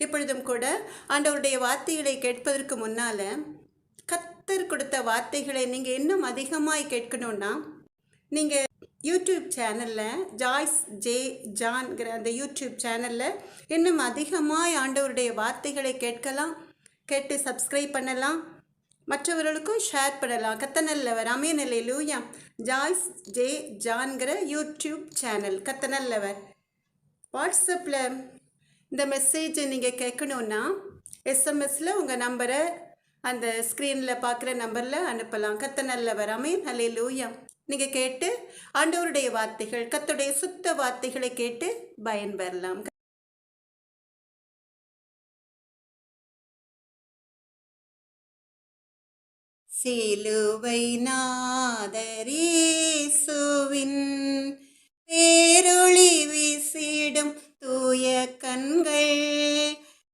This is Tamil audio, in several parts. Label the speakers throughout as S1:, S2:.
S1: இப்பொழுதும் கூட ஆண்டவருடைய வார்த்தைகளை கேட்பதற்கு முன்னால் கர்த்தர் கொடுத்த வார்த்தைகளை நீங்கள் இன்னும் அதிகமாய் கேட்கணுன்னா நீங்கள் யூடியூப் சேனலில் ஜாய்ஸ் ஜே ஜான்கிற அந்த யூடியூப் சேனலில் இன்னும் அதிகமாய் ஆண்டவருடைய வார்த்தைகளை கேட்கலாம், கேட்டு சப்ஸ்கிரைப் பண்ணலாம், மற்றவர்களுக்கும் ஷேர் பண்ணலாம். கர்த்தர் நல்லவர். ஆமென். அல்லேலூயா. ஜாய்ஸ் ஜே ஜான்கிற யூடியூப் சேனல் கர்த்தர் நல்லவர். வாட்ஸ்அப்பில் இந்த மெசேஜை நீங்கள் கேட்கணுன்னா எஸ்எம்எஸில் உங்கள் நம்பரை அந்த ஸ்க்ரீனில் பார்க்குற நம்பரில் அனுப்பலாம். கர்த்தர் நல்லவர். ஆமென். அல்லேலூயா. நீங்கள் கேட்டு ஆண்டவருடைய வார்த்தைகள், கர்த்தருடைய சுத்த வார்த்தைகளை கேட்டு பயன்பெறலாம். சிலுவை நாதர் இயேசுவின் பேரொளி வீசிடும் தூய கண்கள்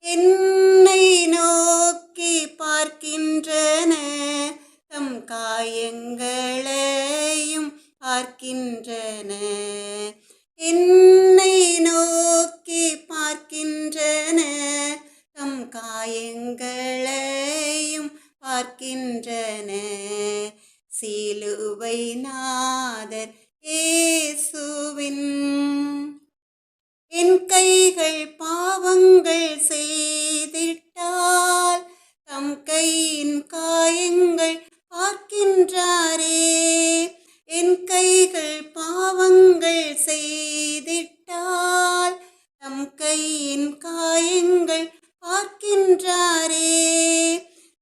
S1: என்னை நோக்கி பார்க்கின்றன, தம் காயங்களையும் பார்க்கின்றன. என்னை நோக்கி பார்க்கின்றன, தம் காயங்களையும் பார்க்கின்றன. சிலுவை நாதர் இயேசுவின் என் கைகள் பாவங்கள் செய்திட்டால் தம் கையின் காயங்கள் பார்க்கின்றாரே. என் கைகள் பாவங்கள் செய்திட்டால் தம் கையின் காயங்கள் பார்க்கின்றாரே.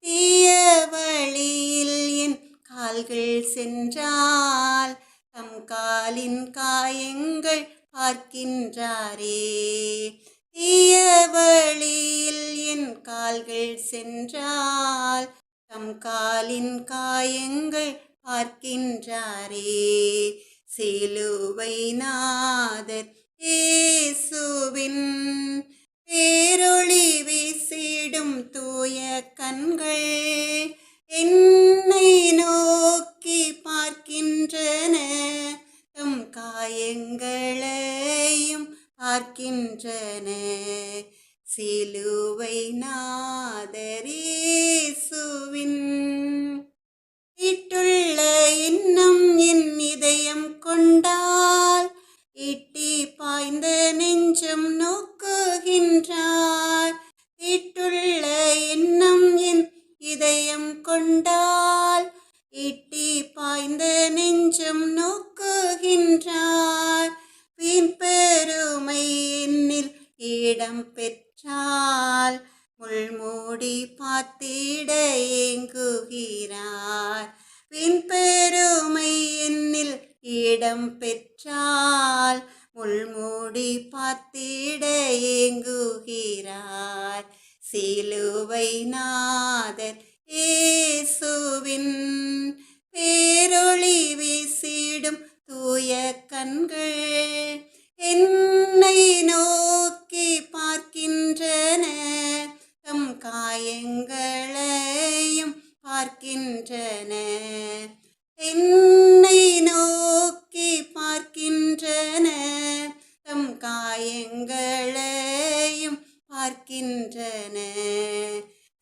S1: தீய வழியில் என் கால்கள் சென்றால் தம் காலின் காயங்கள் பார்க்கின்றாரே. தீய வழியில் என் கால்கள் சென்றால் தம் காலின் காயங்கள் பார்க்கின்றாரே. சிலுவை நாதர் இயேசுவின் பேரொளி வீசிடும் தூய கண்கள் என்னை நோக்கி பார்க்கின்றன, தம் காயங்களையும் பார்க்கின்றன. சிலுவை நாதர் இயேசுவின் இட்டுள்ள எண்ணம் என் இதயம் கொண்டால் இட்டி பாய்ந்த நெஞ்சம் நோக்குகின்றார். இட்டுள்ள எண்ணம் என் இதயம் கொண்டால் இட்டி பாய்ந்த நெஞ்சம் நோக்குகின்றார். வீண் பெருமை என்னில் இடம் பெற்றால் முள்மூடி பார்த்திட ஏங்குகிறார். வீண் பெருமை என்னில் இடம் பெற்றால் முள்மூடி பார்த்திட ஏங்குகிறார். சிலுவை நாதர் இயேசுவின் பேரொளி வீசிடும் தூய கண்கள் என்னை நோக்கி பார்க்கின்றன, தம் காயங்களையும் பார்க்கின்றன. என்னை நோக்கி பார்க்கின்றன, தம் காயங்களையும் பார்க்கின்றன.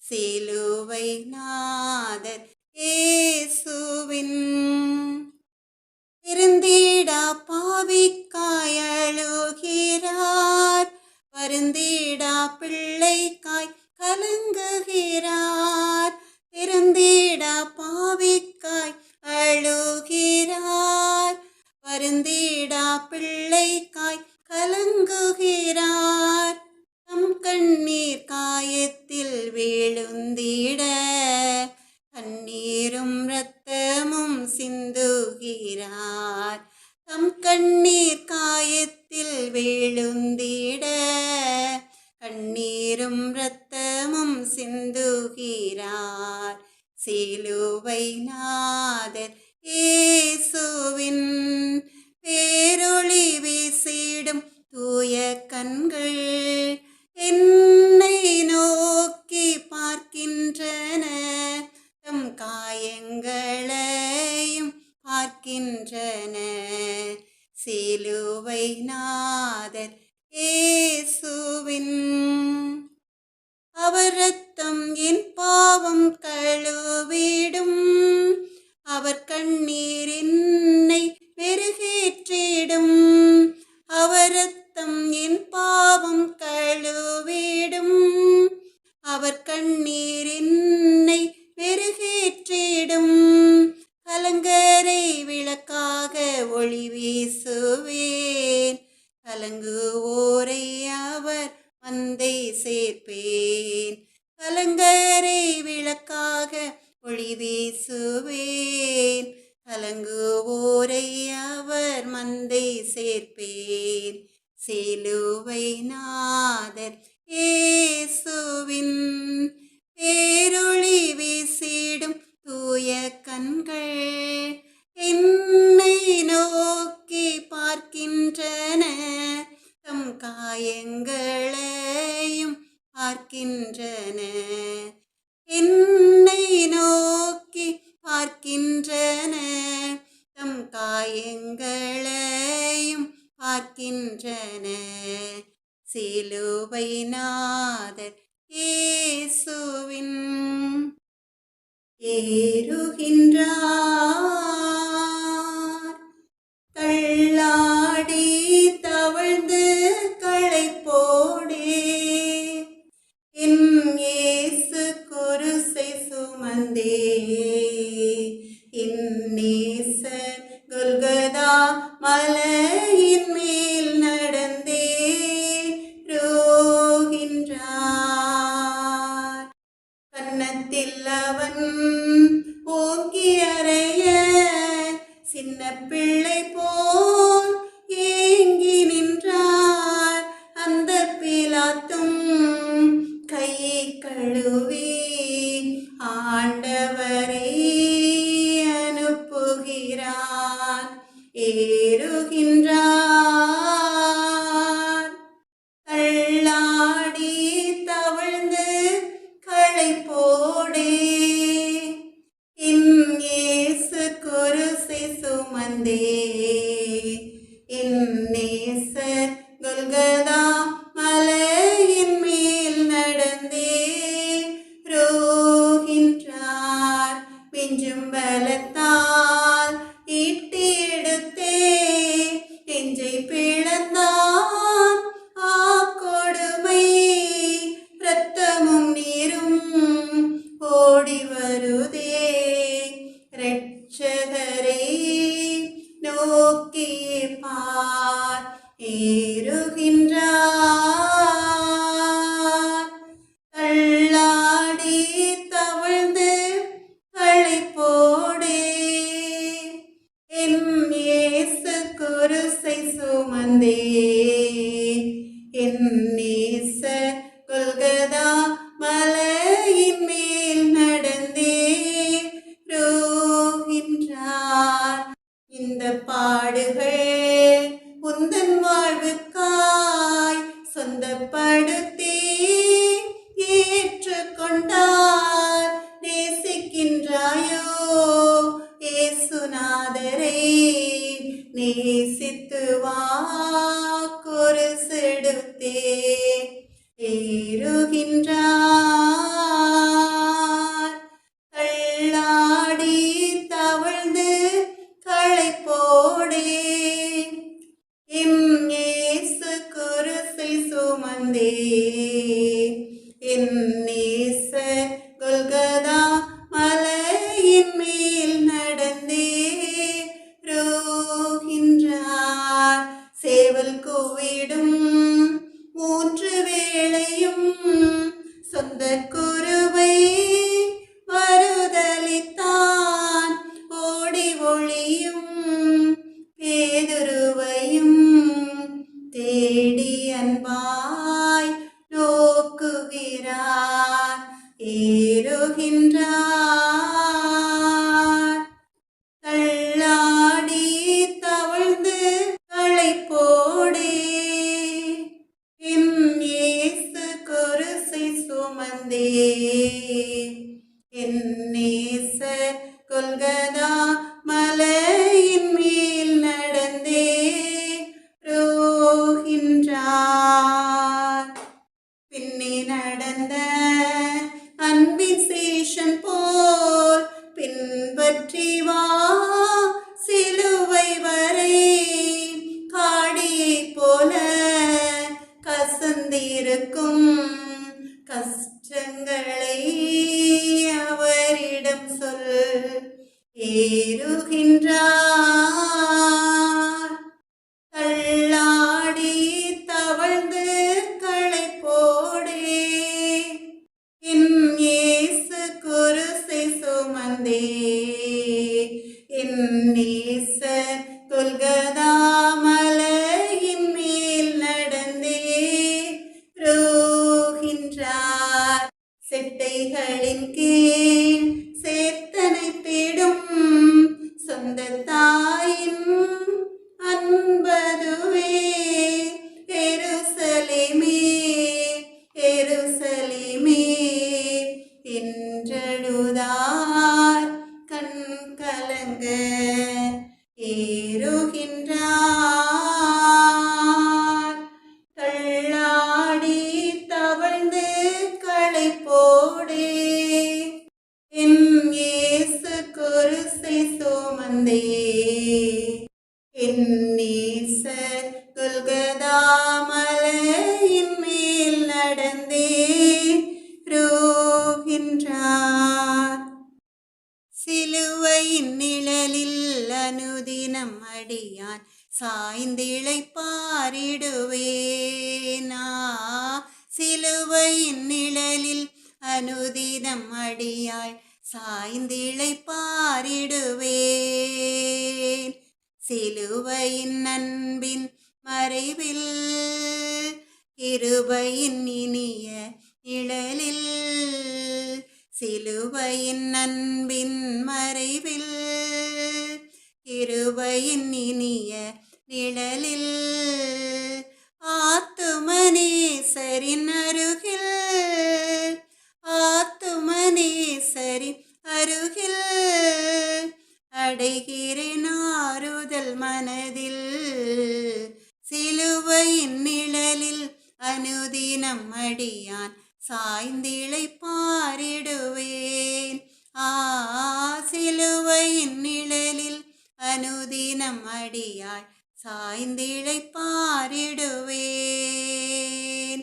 S1: சிலுவை நாதர் இயேசுவின் இருந்திடா பாவிக்காய் அழுகிறார், வருந்திடா பிள்ளைக்காய் கலங்குகிறார். இருந்திடா பாவிக்காய் அழுகிறார், வருந்திடா பிள்ளைக்காய் கலங்குகிறார். தம் கண்ணீர் காயத்தில் விழுந்திட கண்ணீரும் இரத்தமும் சிந்துகிறார். தம் கண்ணீர் காயத்தில் விழுந்திட கண்ணீரும் இரத்தமும் சிந்துகிறார். சிலுவை நாதர் இயேசுவின் பேரொளி வீசிடும் தூய கண்கள் என்னை நோக்கி பார்க்கின்றன, தம் காயங்களையும் பார்க்கின்றன. சிலுவை நாதர் இயேசுவின் மந்தை சேர்ப்பேன். கலங்கரை விளக்காக ஒளி வீசுவேன். கலங்குவோரை அவர் மந்தை சேர்ப்பேன். சிலுவை நாதர் இயேசுவின் பேரொளி வீசிடும் தூய கண்கள் என்னை நோக்கி பார்க்கின்றன. தம் காயங்களையும் பார்க்கின்றன. என்னை நோக்கி பார்க்கின்றன. தம் காயங்களையும் பார்க்கின்றன. சிலுவை நாதர் இயேசுவின் ஏறுகின்றார். தள்ளாடி தவழ்ந்து களைப்போடே என் இயேசு குருசை சுமந்தே. என் நேசர் கொல்கதா மலையின் மேல் நடந்தே ரோகின்றார். கன்னத்தில் அவன் ஓங்கி அறைய சின்ன பிள்ளை போல் ஏங்கி நின்றார். அந்த பிலாத்தும் கையை கழுவி ஆண்டவரை அனுப்புகிறார். ஏறுகின்றார். தள்ளாடி தவழ்ந்து களைப்போடே என் இயேசு குருசை சுமந்தே. என் நேசர் கொல்கதா மலையின் மேல் நடந்தே ரோகின்றார். மிஞ்சும் பலத்தால் ஈட்டி எடுத்தே நெஞ்சை பிளந்தான். ஆ கொடுமை! இரத்தமும் நீரும் ஓடி வருதே. இரட்சகரை நோக்கி பார். ஏறுகின்றார். தள்ளாடி தவழ்ந்து களைப்போடே என் இயேசு குருசை சுமந்தே. என் நேசர் கொல்கதா மலையின் மேல் நடந்தே ரோகின்றார். இந்த பாடுகள் உந்தன் வாழ்வுக்காய் சொந்தப்படுத்தி ஏற்றுக்கொண்டார். நேசிக்கின்றாயோ இயேசுநாதரை? நேசித்து வா குருசெடுத்தே. ஏறுகின்றார். தள்ளாடி தவழ்ந்து களைப்போடே என் இயேசு குருசை சுமந்தே. என் நேசர் கொல்கதா மலையின் மேல் நடந்தே ரோகின்றார். சேவல் கூவிடும் 3 வேளையும் சொந்த குருவை மறுதலித்தான். ஓடி ஒளியும் பேதுருவையும் தேடி அன்பாய் நோக்குகிறார். ஏறுகின்றார். தள்ளாடி தவழ்ந்து களைப்போடே என் இயேசு குருசை சுமந்தே. என் நேசர் கொல்கதா மலையின் மேல் நடந்தே ரோகின்றார். பின்னே நடந்த அன்பின் சேஷன் போல் பின்பற்றி வா சிலுவை வரை. காடியை போல கசந்திருக்கும் கஷ்டங்களை அவரிடம் சொல். ஏறுகின்றார். தள்ளாடி தவழ்ந்து களைப்போடே கைகளின் கீழ் சேர்த்தனைத்திடும் சொந்த தாயின் அன்பதுவே. எருசலேமே எருசலேமே என்றழுதார் கண் கலங்க ஏறுகின்றார். தள்ளாடி தவழ்ந்து களைப்போடே என் இயேசு குருசை சுமந்தே. என் நேசர் கொல்கதா மலையின் மேல் நடந்தே ரோகின்றார். சிலுவையின் நிழலில் அனுதினம் அடியான் சாய்ந்திழைப்பாரிடுவேனா. சிலுவையின் நிழலில் அனுதினம் அடியாய் சாய்ந்திழைப்பாரிடுவேன். சிலுவையின் அன்பின் மறைவில் கிருபையின் இனிய நிழலில். சிலுவையின் அன்பின் மறைவில் கிருபையின் இனிய நிழலில். ஆத்துமனேசரின் அருகில் ஆத்துமனேசரின் அருகில் அடைகிறேன் ஆறுதல் மனதில். சிலுவையின் நிழலில் அனுதினம் அடியான் சாய்ந்திழைப்பாரிடுவேன். சிலுவையின் நிழலில் அனுதினம் அடியாய் சாய்ந்திழைப்பாரிடுவேன்.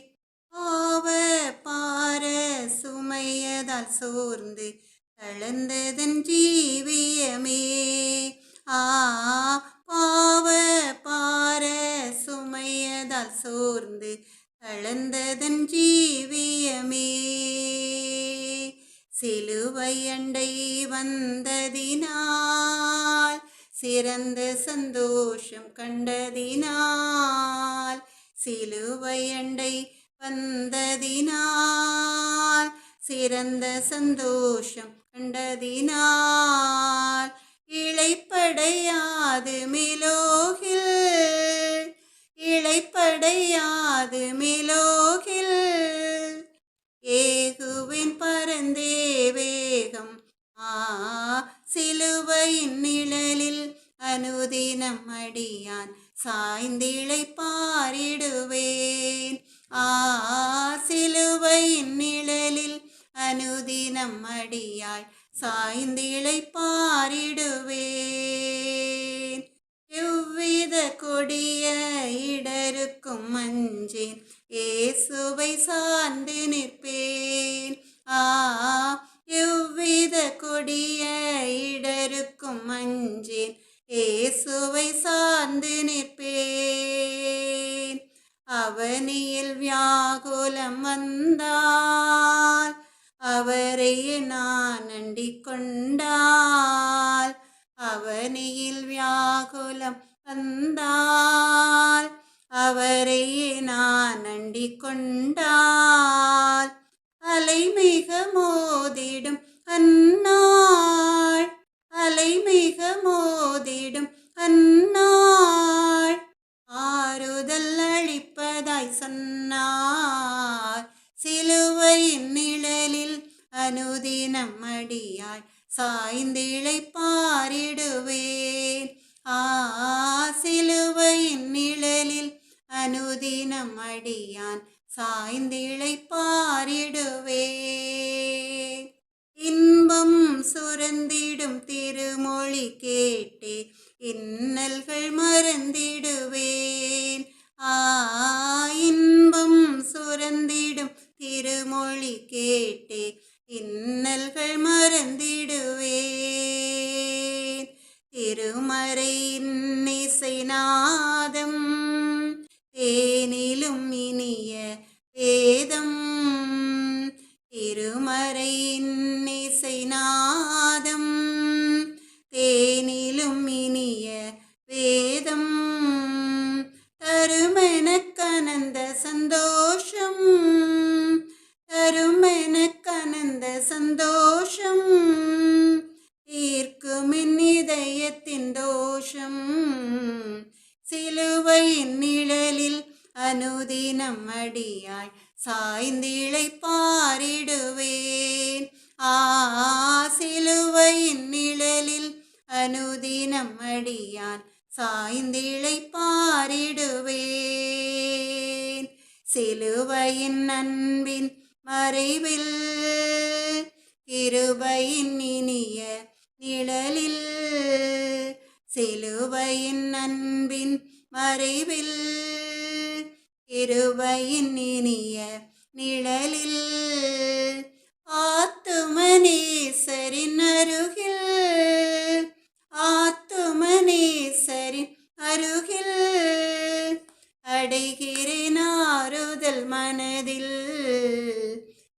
S1: பாவ பார சுமையதால் சோர்ந்து தளர்ந்ததன் ஜீவியமே. பாவ பார சுமையதால் சோர்ந்து தளர்ந்ததன் ஜீவியமே. சிலுவை அண்டை வந்ததினால் சிறந்த சந்தோஷம் கண்டதினால். சிலுவை அண்டை வந்ததினால் சிறந்த சந்தோஷம் கண்டதினால். இளைப்படையாது மிலோகில் இளைப்படையாது மிலோகில் ஏகுவின் பரந்தே வேகம். சிலுவையின் நிழலில் அனுதினம் அடியான் சாய்ந்திழைப்பாரிடுவேன். சிலுவையின் நிழலில் அனுதினம் அடியாய் சாய்ந்திழைப்பாரிடுவேன். எவ்வித கொடிய இடருக்கும் அஞ்சேன் இயேசுவை சார்ந்து நிற்பேன். எவ்வித கொடிய இடருக்கும் அஞ்சேன் இயேசுவை சார்ந்து நிற்பேன். அவனியில் வியாகுலம் வந்தால் அவரை நான் அண்டிக் கொண்டால். அவனியில் வியாகுலம் வந்தால் அவரை நான் அண்டிக் கொண்டால். அலைமிக மோதிடும் அந்நாள் அலைமிக மோதிடும் அந்நாள் ஆறுதல் அளிப்பதாய் சொன்னார். சிலுவையின் நிழலில் அனுதினம் அடியாய் சாய்ந்திழைப்பாரிடுவேன். சிலுவையின் நிழலில் அனுதினம் அடியான் சாய்ந்திழைப்பாரிடுவேன். இன்பம் சுரந்திடும் திருமொழி கேட்டே இன்னல்கள் மறந்திடுவேன். இன்பம் சுரந்திடும் திருமொழி கேட்டே இன்னல்கள் மறந்திடுவேன். திருமறையின் இசைநாதம் தேனிலும் இனிய வேதம். திருமறையின் இசைநாதம் தேனிலும் இனிய வேதம். தருமெனக்கனந்த சந்தோஷம் தருமெனக்கனந்த சந்தோஷம் தீர்க்கும் என் இதயத்தின் தோஷம். சிலுவையின் நிழலில் அனுதினம் அடியாய் சாய்ந்திழை பாரிடுவேன். சிலுவையின் நிழலில் அனுதினம் அடியான் சாய்ந்திழை பாரிடுவேன். சிலுவையின் அன்பின் மறைவில் கிருபையின் இனிய நிழலில், சிலுவையின் அன்பின் மறைவில் கிருபையின் இனிய நிழலில், ஆத்துமனேசரின் அருகில், ஆத்துமனேசரின் அருகில் அடைகிறேன் ஆறுதல் மனதில்.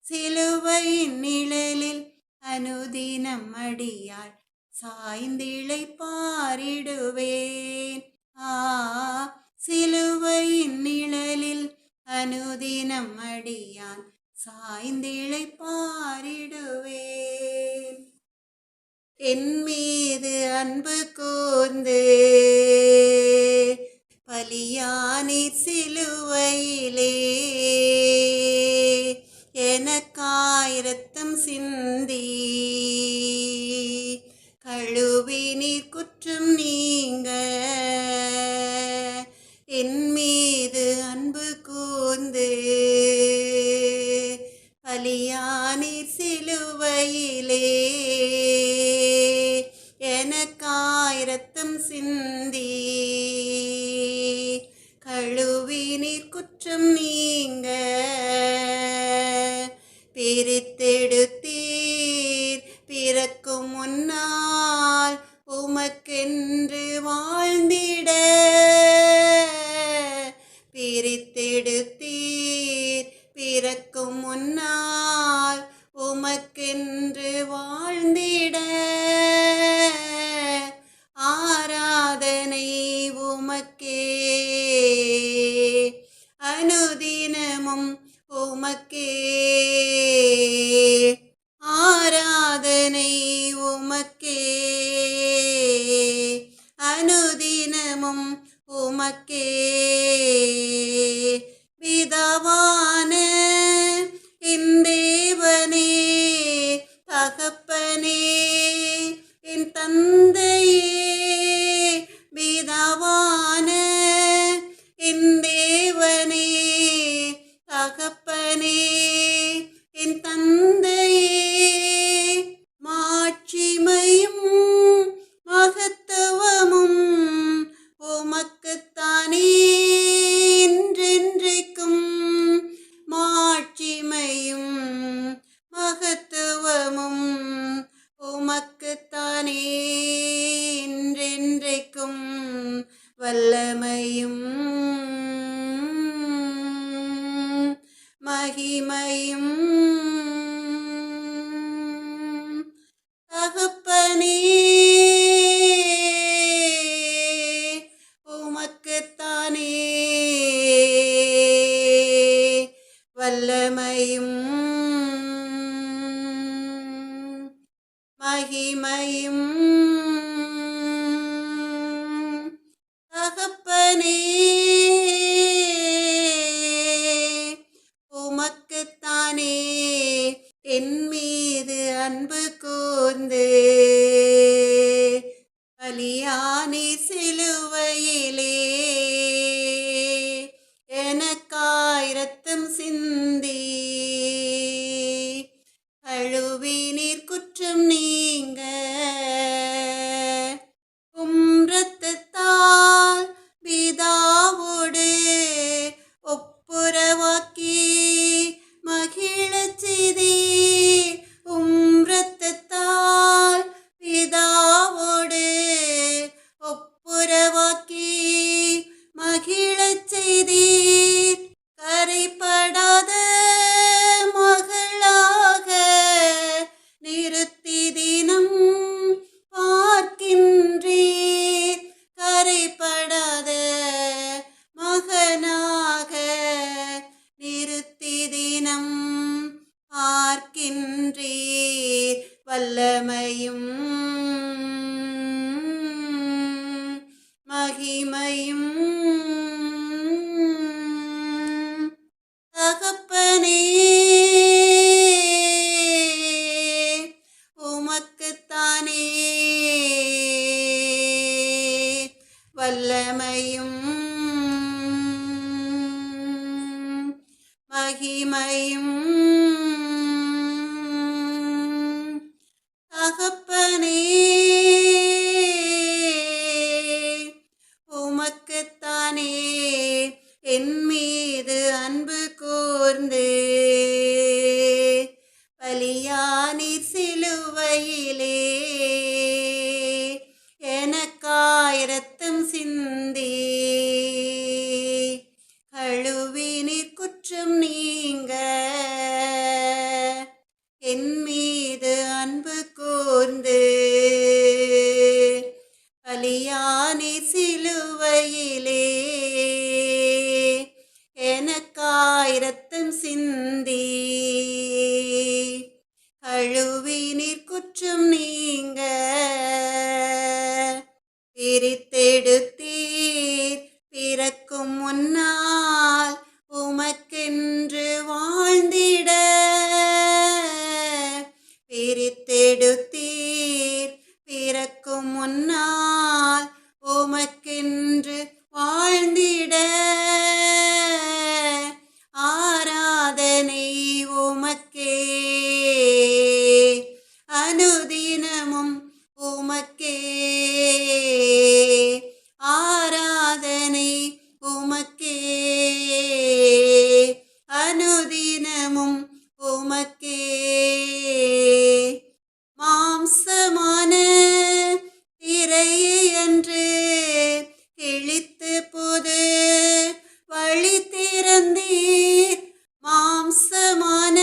S1: சிலுவையின் நிழலில் அனுதினம் அடியாள் சாய்ந்திழை பாரிடுவேன். சிலுவையின் நிழலில் அனுதினம் அடியான் சாய்ந்திழை பாரிடுவேன். என் மீது அன்பு கூர்ந்து பலியானீர் சிலுவையிலே, எனக்காய் இரத்தம் சிந்தி கழுவி நீர் குற்றம் நீங்க. என் மீது அன்பு கூர்ந்து பலியானீர் சிலுவையிலே, எனக்காய் இரத்தம் சிந்தி கழுவி நீர் குற்றம் நீங்க. பிரித்தெடுத்தீர் பிறக்கும் முன்னால் உமக்கென்று வாழ்ந்திட, பிரித்தெடுத்தீர் பிறக்கும் முன்னால் உமக்கென்று வாழ்ந்திட, ஆராதனை உமக்கே அனுதினமும் உமக்கே, ஆராதனை உமக்கே அனுதினமும் உமக்கே. பிதாவான என் தேவனே, தகப்பனே என் தந்தையே, பிதாவான என் தேவனே, தகப்பனே என் தந்தையே, மாட்சிமையும் மகத்துவமும் உமக்குத்தானே என்றென்றைக்கும், மாட்சிமையும் மகத்துவமும் உமக்குத்தானே என்றென்றைக்கும், வல்லமையும் மகிமையும் தகப்பனே உமக்குத்தானே, வல்லமையும் மகிமையும் தகப்பனே உமக்குத்தானே. என் மீது அன்பு கூர்ந்து பலியானீர் சிலுவையிலே, எனக்காய் இரத்தம் சிந்தி கழுவி நீர் குற்றம் நீங்க. இரத்தத்தால் பிதாவோடு ஒப்புரவாக்கி மகிழச் செய்தீர். இரத்தத்தால் பிதாவோடு ஒப்புரவாக்கி மகிழச் செய்தீர். கரைபடாத மகளாக நிறுத்தி தினம் பார்க்கின்றீர். கரைபடாத மகனாக நிறுத்தி தினம் பார்க்கின்றீர். வல்லமையும் மகிமையும் தகப்பனே உமக்குத்தானே. வல்லமையும் மகிமையும் தகப்பனே உமக்குத்தானே. என் மீது அன்பு கூர்ந்து பலியானி சிலுவையிலே எனக்காய் இரத்தம் சிந்தி கழுவினீர் குற்றம் நீங்க. என் மீது அன்பு கூர்ந்து பலியானி சிலுவையிலே எனக்காய் இரத்தம் சிந்தி கழுவினீர் குற்றம் நீங்க. பிரித்தெடுத்தீர் பிறக்கும் முன்னால் உமக்கென்று வாழ்ந்திட. பிரித்தெடுத்தீர் பிறக்கும் முன்னால் உமக்கென்று வாழ்ந்திட. ஆராதனை உமக்கே அனுதினமும் உமக்கே. ஆராதனை உமக்கே அனுதினமும் உமக்கே. மாம்சமான திரையை அன்று கிழித்து புது வழி திறந்தீர். மாம்சமான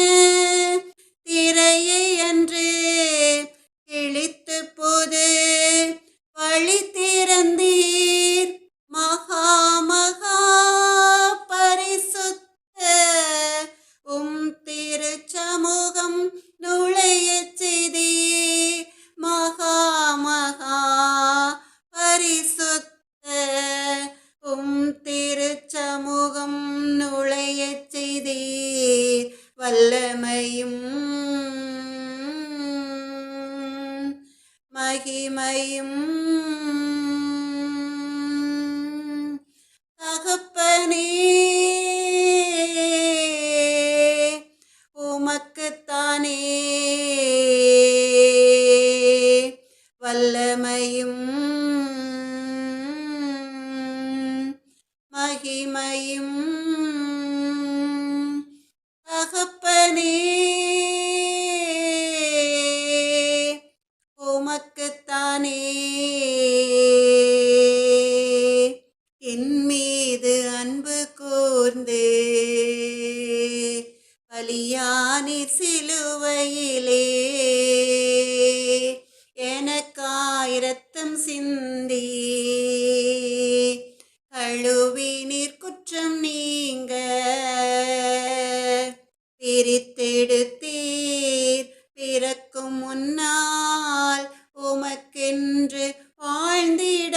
S1: திரையை அன்று கிழித்து புது வழி திறந்தீர். மகா மகா பரிசுத்த திருச்சமூகம் நுழையச் செய்தீர். மகா மகா பரிசுத்த திருச்சமூகம் நுழையச் செய்தீர். வல்லமையும் மகிமையும் தகப்பனே உமக்குத்தானே. வல்லமையும் மகிமையும் தகப்பனே உமக்குத்தானே. என் மீது அன்பு கூர்ந்து பலியானீர் சிலுவையிலே எனக்காய் இரத்தம் சிந்தி கழுவினீர் குற்றம் நீங்க. பிரித்தெடுத்தீர் பிறக்கும் முன்னால் உமக்கென்று வாழ்ந்திட.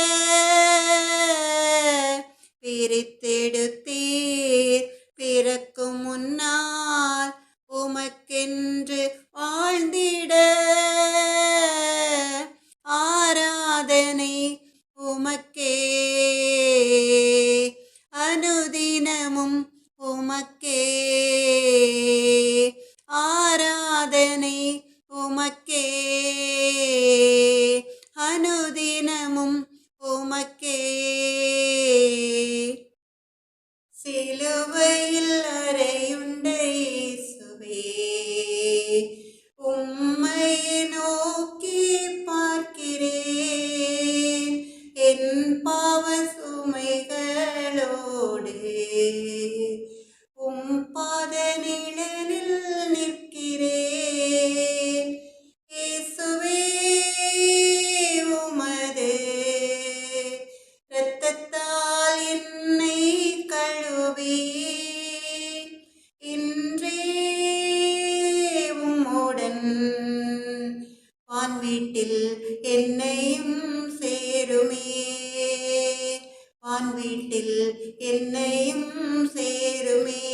S1: பிரித்தெடுத்தீர் பிறக்கும் முன்னால் உமக்கென்று வாழ்ந்திட. ஆராதனை உமக்கே அனுதினமும் உமக்கே. ஆராதனை உமக்கே அனுதினமும் உமக்கே. சிலுவையில் அறையுண்ட இயேசுவே உம்மை நோக்கி பார்க்கிறேன். என் பாவ சுமைகளோடு உம் பாத நிழலில் நிற்கிறேன். இயேசு வீட்டில் என்னையும் சேருமே. வான் வீட்டில் என்னையும் சேருமே.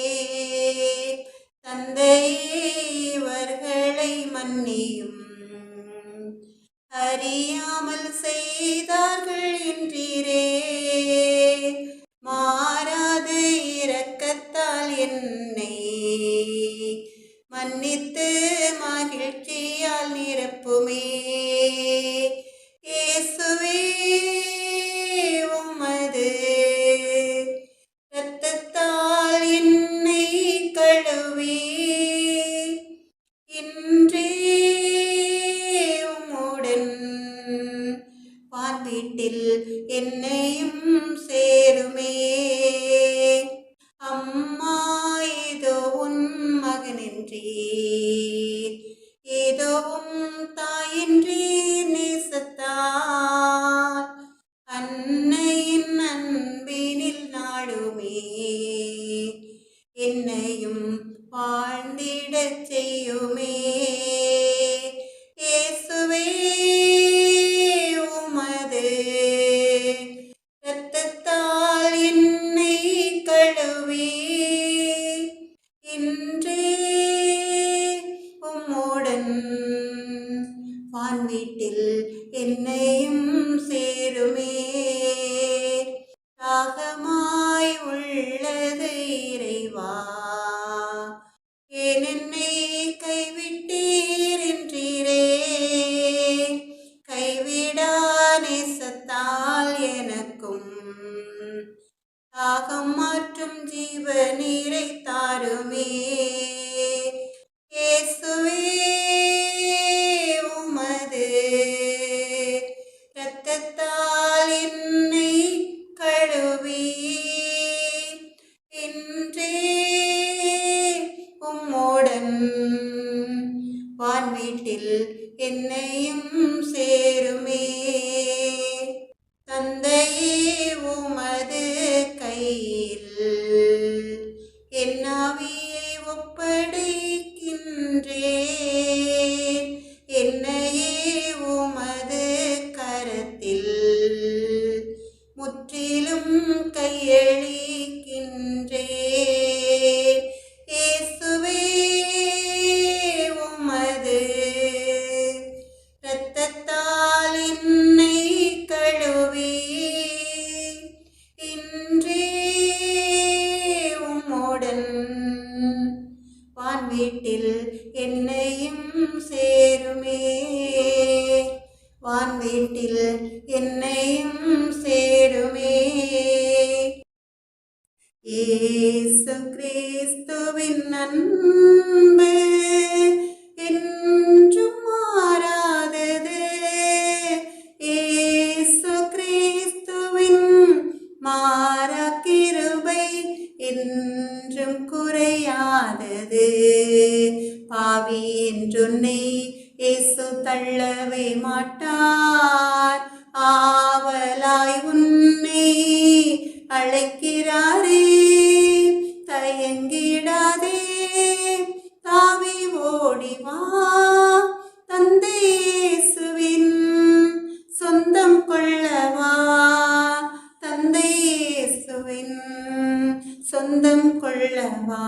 S1: தந்தையே இவர்களை மன்னியும், அறியாமல் செய்தார்கள் என்றீரே. மாறாத இரக்கத்தால் என்னை மன்னித்து மகிழ்ச்சியால் நிரப்புமே. இயேசுவே, உமது இரத்தத்தால் என்னை கழுவி இன்றே உம்முடன் வான் வீட்டில் என்னையும் சேருமே. அம்மா, ஏதோ உன் மகனென்றீர், ஏதோவும் தாயின்றீர் நேசத்தால் அன்னையின் அன்பினில் நாடுமே என்னையும் வாழ்ந்திடச் செய்யுமே. இயேசுவே, உமது இரத்தத்தால் என்னை கழுவி இன்றே உம்முடன் வான் வீட்டில் என்னையும் சேருமே. தாகமாய் உள்ளது இறைவா, ஏன் என்னை கைவிட்டீர் என்றீரே. கைவிடா நேசத்தால் எனக்கும் தாகம் மாற்றும் ஜீவ நீரை தாருமே. இயேசுவே, உமது இரத்தத்தால் என்னை கழுவி இன்றே உம்முடன் வான் வீட்டில் என்னையும் சேருமே. தந்தையே, உமது கையில் என் ஆவியை ஒப்படைக்கின்றேன். என்னையே உமது கரத்தில் முற்றிலும் கையளிக்கின்றேன். இயேசுவே, உமது இரத்தத்தால் என்னை கழுவி இன்றே உம்முடன் வான் வீட்டில் என்னையும் சேருமே. வான் வீட்டில் என்னையும் சேருமே. இயேசு கிறிஸ்துவின் அன்பு என்றும் மாறாதது. இயேசு கிறிஸ்துவின் மாறா கிருபை என்றும் குறையாதது. பாவி என்றுன்னை இயேசு தள்ளவே மாட்டார். ஆவலாய் உன்னை அழைக்கிறாரே, தயங்கிடாதே, தாவி ஓடிவா. தந்தை இயேசுவின் சொந்தம் கொள்ளவா. தந்தை இயேசுவின் சொந்தம் கொள்ளவா.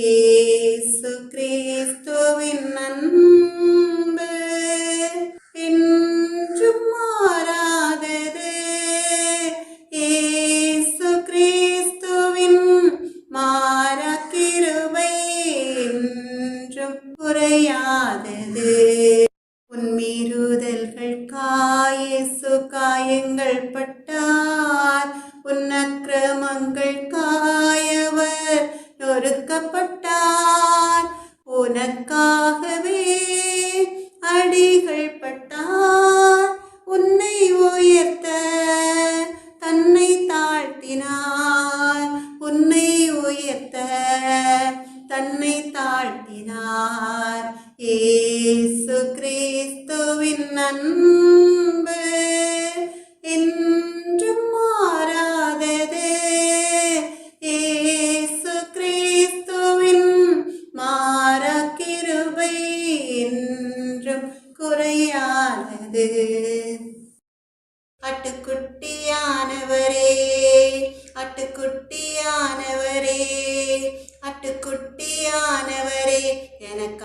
S1: இயேசு கிறிஸ்துவின் அன்பு என்றும் மாறாதது. இயேசு கிறிஸ்துவின் மாறா கிருபை என்றும் குறையாதது. உன் மீறுதல்கள் இயேசு காயங்கள் பட்டார். உன் அக்கிரமங்கள் அவர் நொறுக்கப்பட்டார். உனக்காகவே அடிகள் பட்டார். உன்னை உயர்த்த தன்னை தாழ்த்தினார். உன்னை உயர்த்த தன்னை தாழ்த்தினார். இயேசு கிறிஸ்துவின் அன்பு என்றும் மாறாதது. இயேசு கிறிஸ்துவின் மாறா கிருபை என்றும் குறையாதது.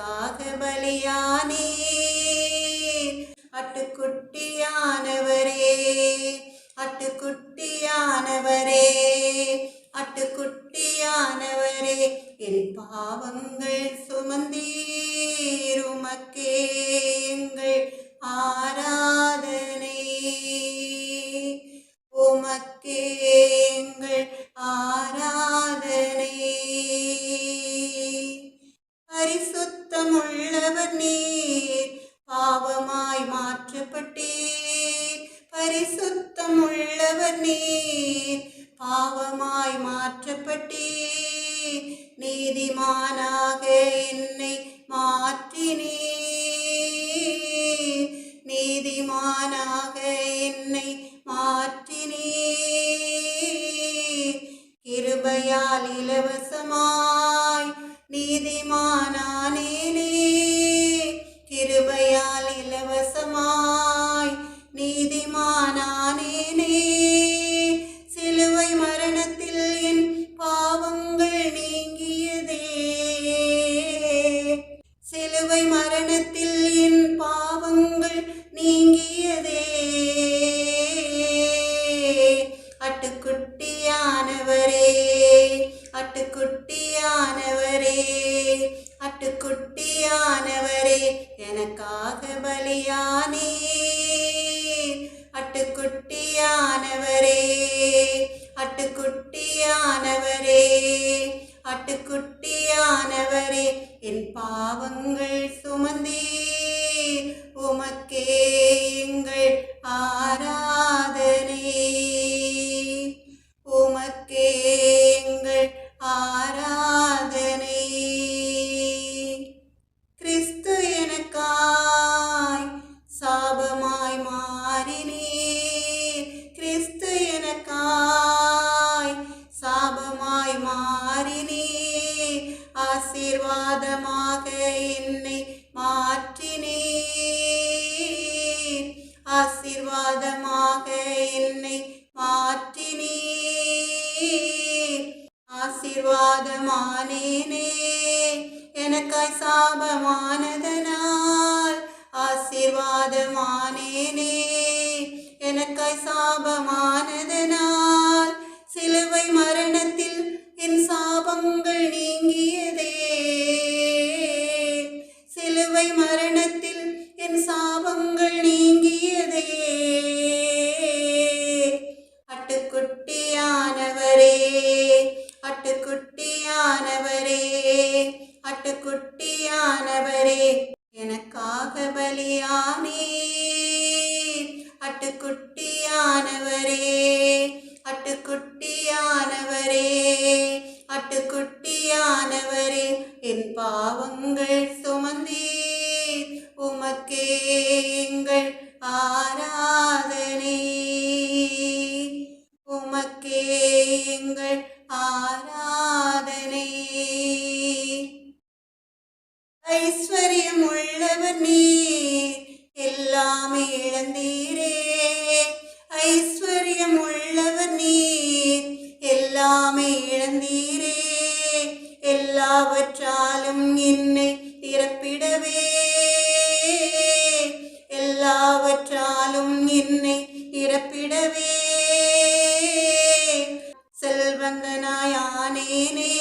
S1: எனக்காக பலியானே. அட்டுக்குட்டியானவரே, அட்டுக்குட்டியானவரே, அட்டுக்குட்டியானவரே, என் பாவங்கள் சுமந்தீர். உமக்கே எங்கள் ஆராதனை, உமக்கே எங்கள் ஆராதனை. பரிசுத்தமுள்ளவர் நீர், பாவமாய் மாற்றப்பட்டீர். பரிசுத்தமுள்ளவர் நீர், பாவமாய் மாற்றப்பட்டீர். நீதிமானாக என்னை மாற்றினீர், நீதிமானாக என்னை மாற்றினீர். கிருபையால் இலவசமாய் நீதிமானானேனே, கிருபையால் இலவசமாய் நீதிமானானேனே. சிலுவை மரணத்தில் என் பாவங்கள் நீங்கியதே, சிலுவை மரணத்தில் என் பாவங்கள் நீங்கியதே. அட்டுக்குட்டியானவரே, அட்டுக்குட்டியானவரே, அட்டுக்குட்டியானவரே, எனக்காக பலியானே. அட்டுக்குட்டியானவரே, அட்டுக்குட்டியானவரே, அட்டுக்குட்டியானவரே, என் பாவங்கள் சுமந்தீர். உமக்கே எங்கள் ஆராதனை, உமக்கே எங்கள் ஆராதனை. கிறிஸ்து எனக்காய் சாபமாய் மாறினீர், கிறிஸ்து எனக்காய் சாபமாய் மாறினீர். ஆசீர்வாதமாக என்னை மாற்றினீர், ஆசீர்வாதமாக என்னை மாற்றினீர். ஆசீர்வாதமானேனே, எனக்காய் சாபமானதனால். ஆசீர்வாதமானேனே, எனக்காய் சாபமானதனால். சிலுவை மரணத்தில் என் சாபங்கள் நீங்கியதே, சிலுவை மரணத்தில் என் சாபங்கள் நீங்கியதே. அட்டுக்குட்டியானவரே, அட்டுக்குட்டியானவரே, அட்டுக்குட்டியானவரே, எனக்காக பலியானீர். அட்டுக்குட்டியானவரே, அட்டுக்குட்டியானவரே, அட்டுக்குட்டியானவரே, என் பாவங்கள் சுமந்தீர். உமக்கே எங்கள் ஆராதனை, உமக்கே எங்கள் ஆராதனை. ஐஸ்வர்யம் உள்ளவர் நீர், எல்லாமே இழந்தீரே. ஐஸ்வர்யம் உள்ளவர் நீர், எல்லாமே இழந்தீரே. எல்லாவற்றாலும் என்னை நிரப்பிடவே, எல்லாவற்றாலும் என்னை நிரப்பிடவே. செல்வந்தனாயானேனே,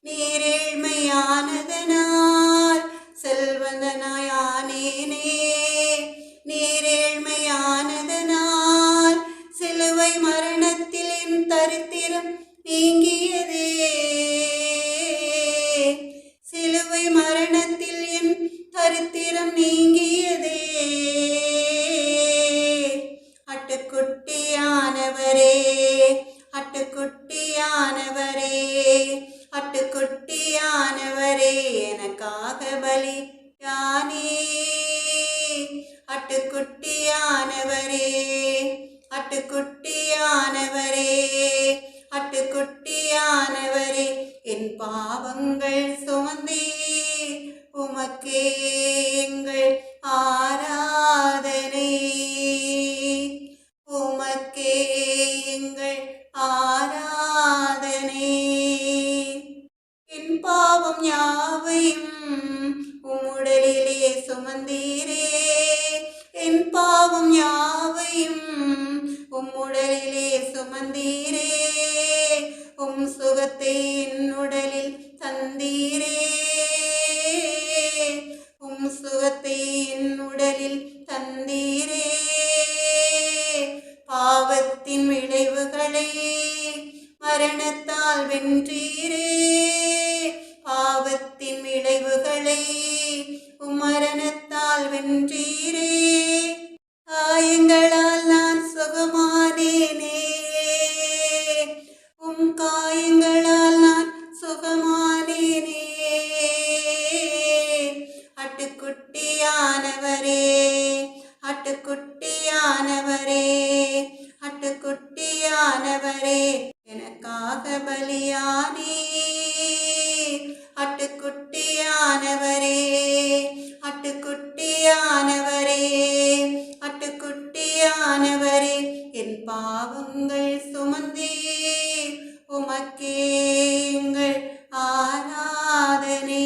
S1: நீரேழ்மையானதனால். செல்வந்தனாயானேனே, நீரேழ்மையானதனால். சிலுவை மரணத்தில் என் தரித்திரம் நீங்கியதே, சிலுவை மரணத்தில் என் தரித்திரம் நீங்கியதே. அட்டுக்குட்டியானவரே, அட்டுக்குட்டியானவரே, அட்டுக்குட்டியானவரே, எனக்காக பலியானே. அட்டுக்குட்டியானவரே, அட்டுக்குட்டியானவரே, அட்டுக்குட்டியானவரே, என் பாவங்கள் சுமந்தீர். உமக்கே எங்கள் ஆராதனை, உமக்கே எங்கள் ஆராதனை. என் பாவம் யாவையும் சுமந்தீரே என் பாவம் யாவையும் உம்முடலிலே சுமந்தீரே சுகத்தை என் உடலில் தந்தீரே சுகத்தை என் உடலில் தந்தீரே பாவத்தின் விளைவுகளை மரணத்தால் வென்றீரே பாவத்தின் விளைவுகளை மரணத்தால் வென்றீரே காயங்களால் நான் சுகமானேனே காயங்களால் நான் சுகமானேனே அட்டுக்குட்டியானவரே அட்டுக்குட்டியானவரே அட்டுக்குட்டியானவரே எனக்காக பலியானே அட்டுக்குட்டியானவரே அட்டுக்குட்டியானவரே அட்டுக்குட்டியானவரே என் பாவங்கள் சுமந்தே உமக்கே எங்கள் ஆராதனை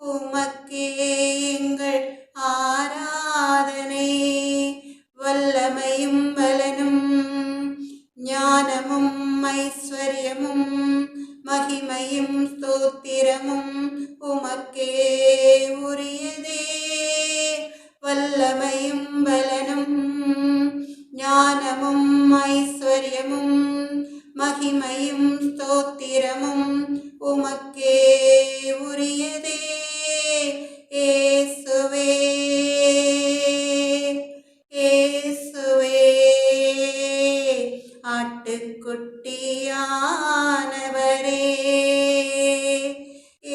S1: உமக்கே எங்கள் ஆராதனை வல்லமையும் பலனும் ஞானமும் ஐஸ்வர்யமும் மகிமையும் ஸ்தோத்திரமும் உமக்கே உரியதே வல்லமையும் பலனும் ஞானமும் ஐஸ்வர்யமும் மகிமையும் ஸ்தோத்திரமும் உமக்கே உரியதே இயேசுவே இயேசுவே ஆட்டுக்குட்டியானவரே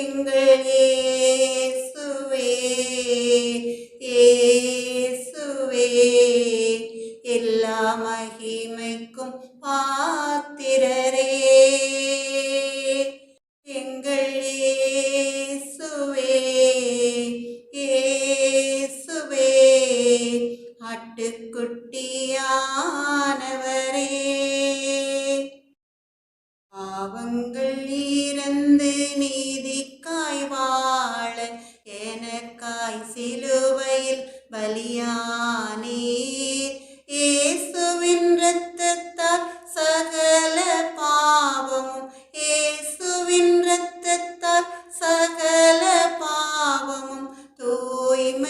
S1: எங்கள் இயேசுவே இயேசுவே எல்லா மகிமைக்கும் பாத்திரரே எங்கள் இயேசுவே இயேசுவே ஆட்டுக்குட்டியானவரே பாவங்கள் இறந்து நீதிக்காய் வாழ எனக்காய் சிலுவையில் பலியானீர் இயேசுவின் இரத்தத்தால் சகல பாவமும் இயேசுவின் இரத்தத்தால் சகல பாவமும் தூய்மையாகிவிடும்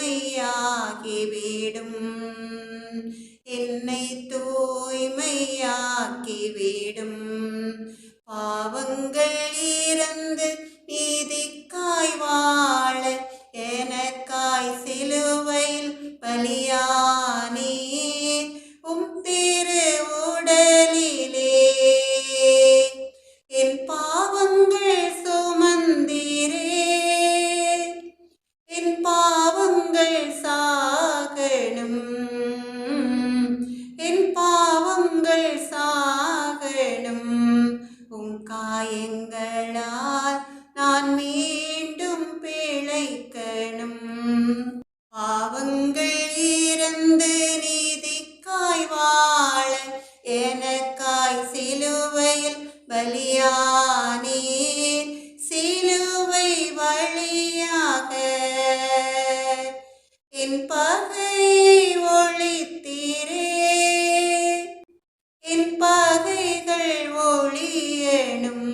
S1: என்னை தூய்மையாக்கிவிடும் பாவங்கள் இறந்து நீதிக்காய் வாழ எனக்காய் சிலுவையில் பலியானீர் திரு உடலிலே என் பாவங்கள் சுமந்தீரே என் பாவங்கள் சாகணும் என் பாவங்கள் சாகணும் காயங்களால் நான் மீண்டும் பிழைக்கணும் பாவங்கள் இறந்து நீதிக்காய் வாழ எனக்காய் சிலுவையில் பலியானீர் சிலுவை வழியாக என் பகை ஒழித்தீரே என் பகைகள் ஒழியணும்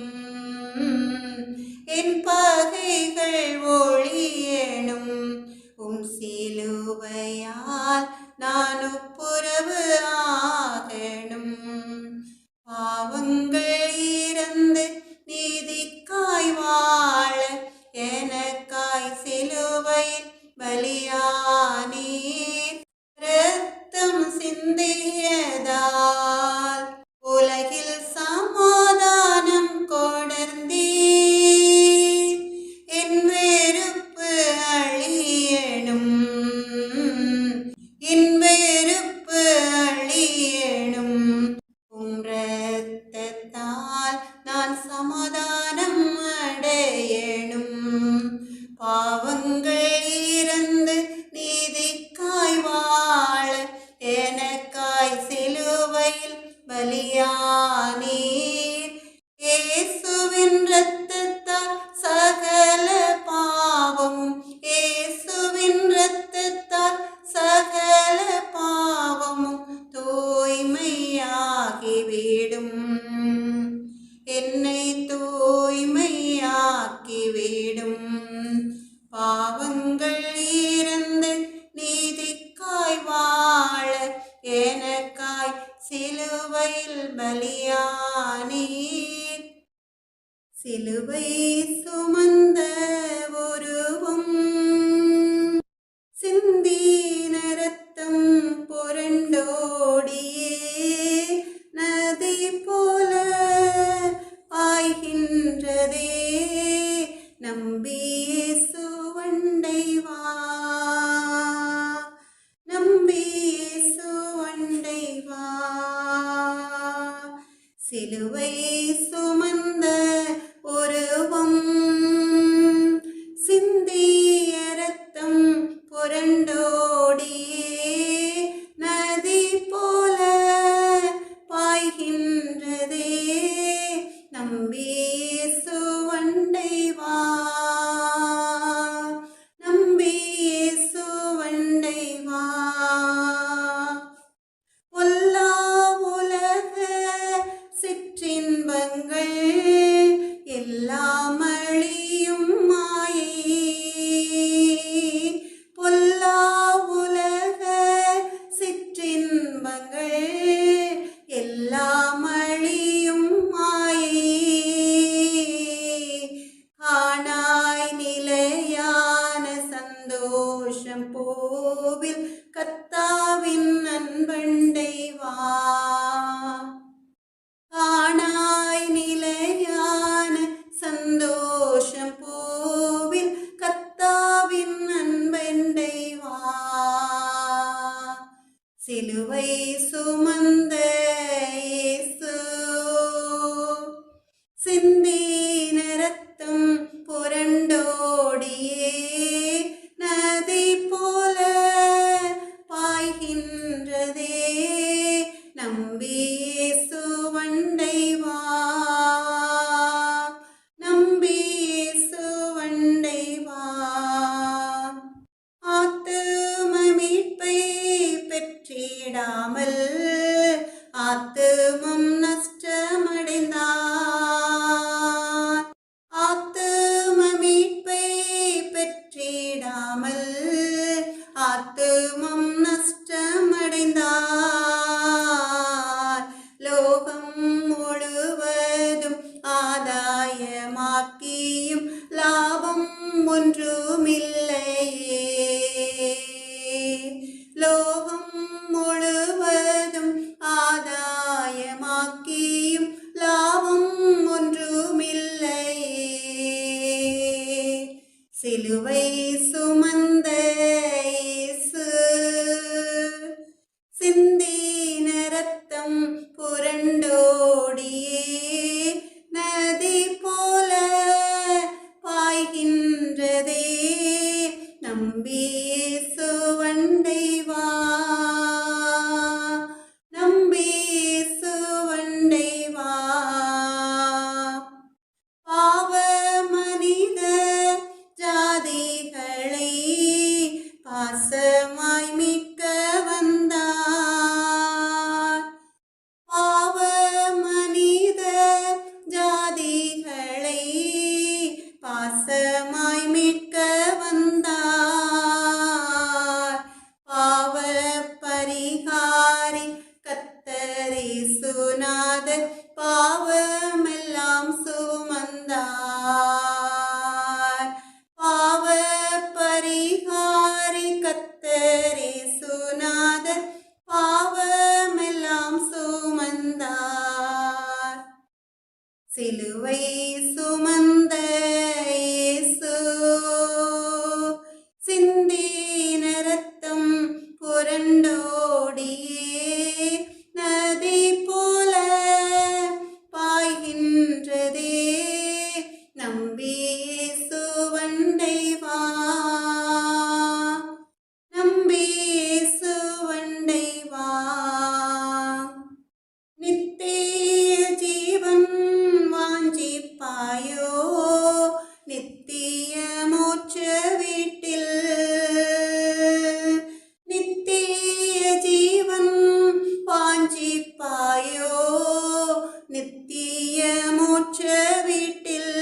S1: என் பகைகள் ஒழியணும் சிலுவையால் நான் ஒப்புரவு ஆகணும் பாவங்கள் இறந்து நீதிக்காய் வாழ எனக்காய் சிலுவையில் பலியானீர் இரத்தம் சிந்தியதால் உலகில் சமாதானம் கொணர்ந்தீர் என் வெறுப்பு அழியணும் என் வெறுப்பு சிலுவை சுமந்த ஒருவம் சிந்தின ரத்தம் புரண்டோடியே நதி போல பாய்கின்றதே நம்பி இயேசுவண்டை வா நம்பி இயேசுவண்டை வா சிலுவை சுமந்த ஒருவம் சிந்திய ரத்தம் புரண்டோடியே நதி போல பாய்கின்றதே நம்பி இயேசுவண்டை வா நம்பி இயேசுவண்டை வா பொல்லா உலக சிற்றின்பங்கள் எல்லாம் அழியும் மாயை பொல்லா உலக சிற்றின்பங்கள் எல்லாம் அழியும் மாயை காணாய் நிலையான சந்தோஷம் போவில் கர்த்தாவின் அன்பண்டை வா காணாய் நிலையான சந்தோஷம் போவில் கர்த்தாவின் அன்பண்டை வா சிலுவை சுமந்த இயேசு சிந்தின ரத்தம் புரண்டோடியே நதி போல பாய்கின்றதே நம்பி இயேசுவண்டை வா நம்பி இயேசுவண்டை வா ஆத்தும மீட்பை பெற்றிடாமல் ஆத்துமம் நஷ்டமடைந்தார் ஆத்தும மீட்பை பெற்றிடாமல் ஆத்துமம் நஷ்டமடைந்தார் லோகம் முழுவதும் ஆதாயமாக்கியும் லாபம் ஒன்றுமில்லையே லோகம் முழுவதும் ஆதாயமாக்கியும் லாபம் ஒன்றுமில்லையே சிலுவை சுமந்த இயேசு சிந்தின ரத்தம் புரண்டோடியே நதி போல பாய்கின்றதே நம்பி இயேசுவண்டை வா நம்பி இயேசுவண்டை வா பாவ மனித ஜாதிகளை பாசமாய் மீட்க வந்தார் பாவ மனித ஜாதிகளை பாசமாய் மீட்க வந்தார் பாவ பரிகாரி கர்த்தர் இயேசுநாதர் பாவமெல்லாம் சுமந்தார் பாவ பரிகாரி கர்த்தர் இயேசுநாதர் பாவமெல்லாம் சுமந்தார் சிலுவை சுமந்த இயேசு சிந்தின ரத்தம் புரண்டோடியே நதி போல பாய்கின்றதே நம்பி இயேசுவண்டை வா நம்பி இயேசுவண்டை வா நித்திய ஜீவன் வாஞ்சிப்பாயோ நித்திய மோட்ச வீட்டில் நித்திய ஜீவன் வாஞ்சிப்பாயோ நித்திய மோட்ச வீட்டில்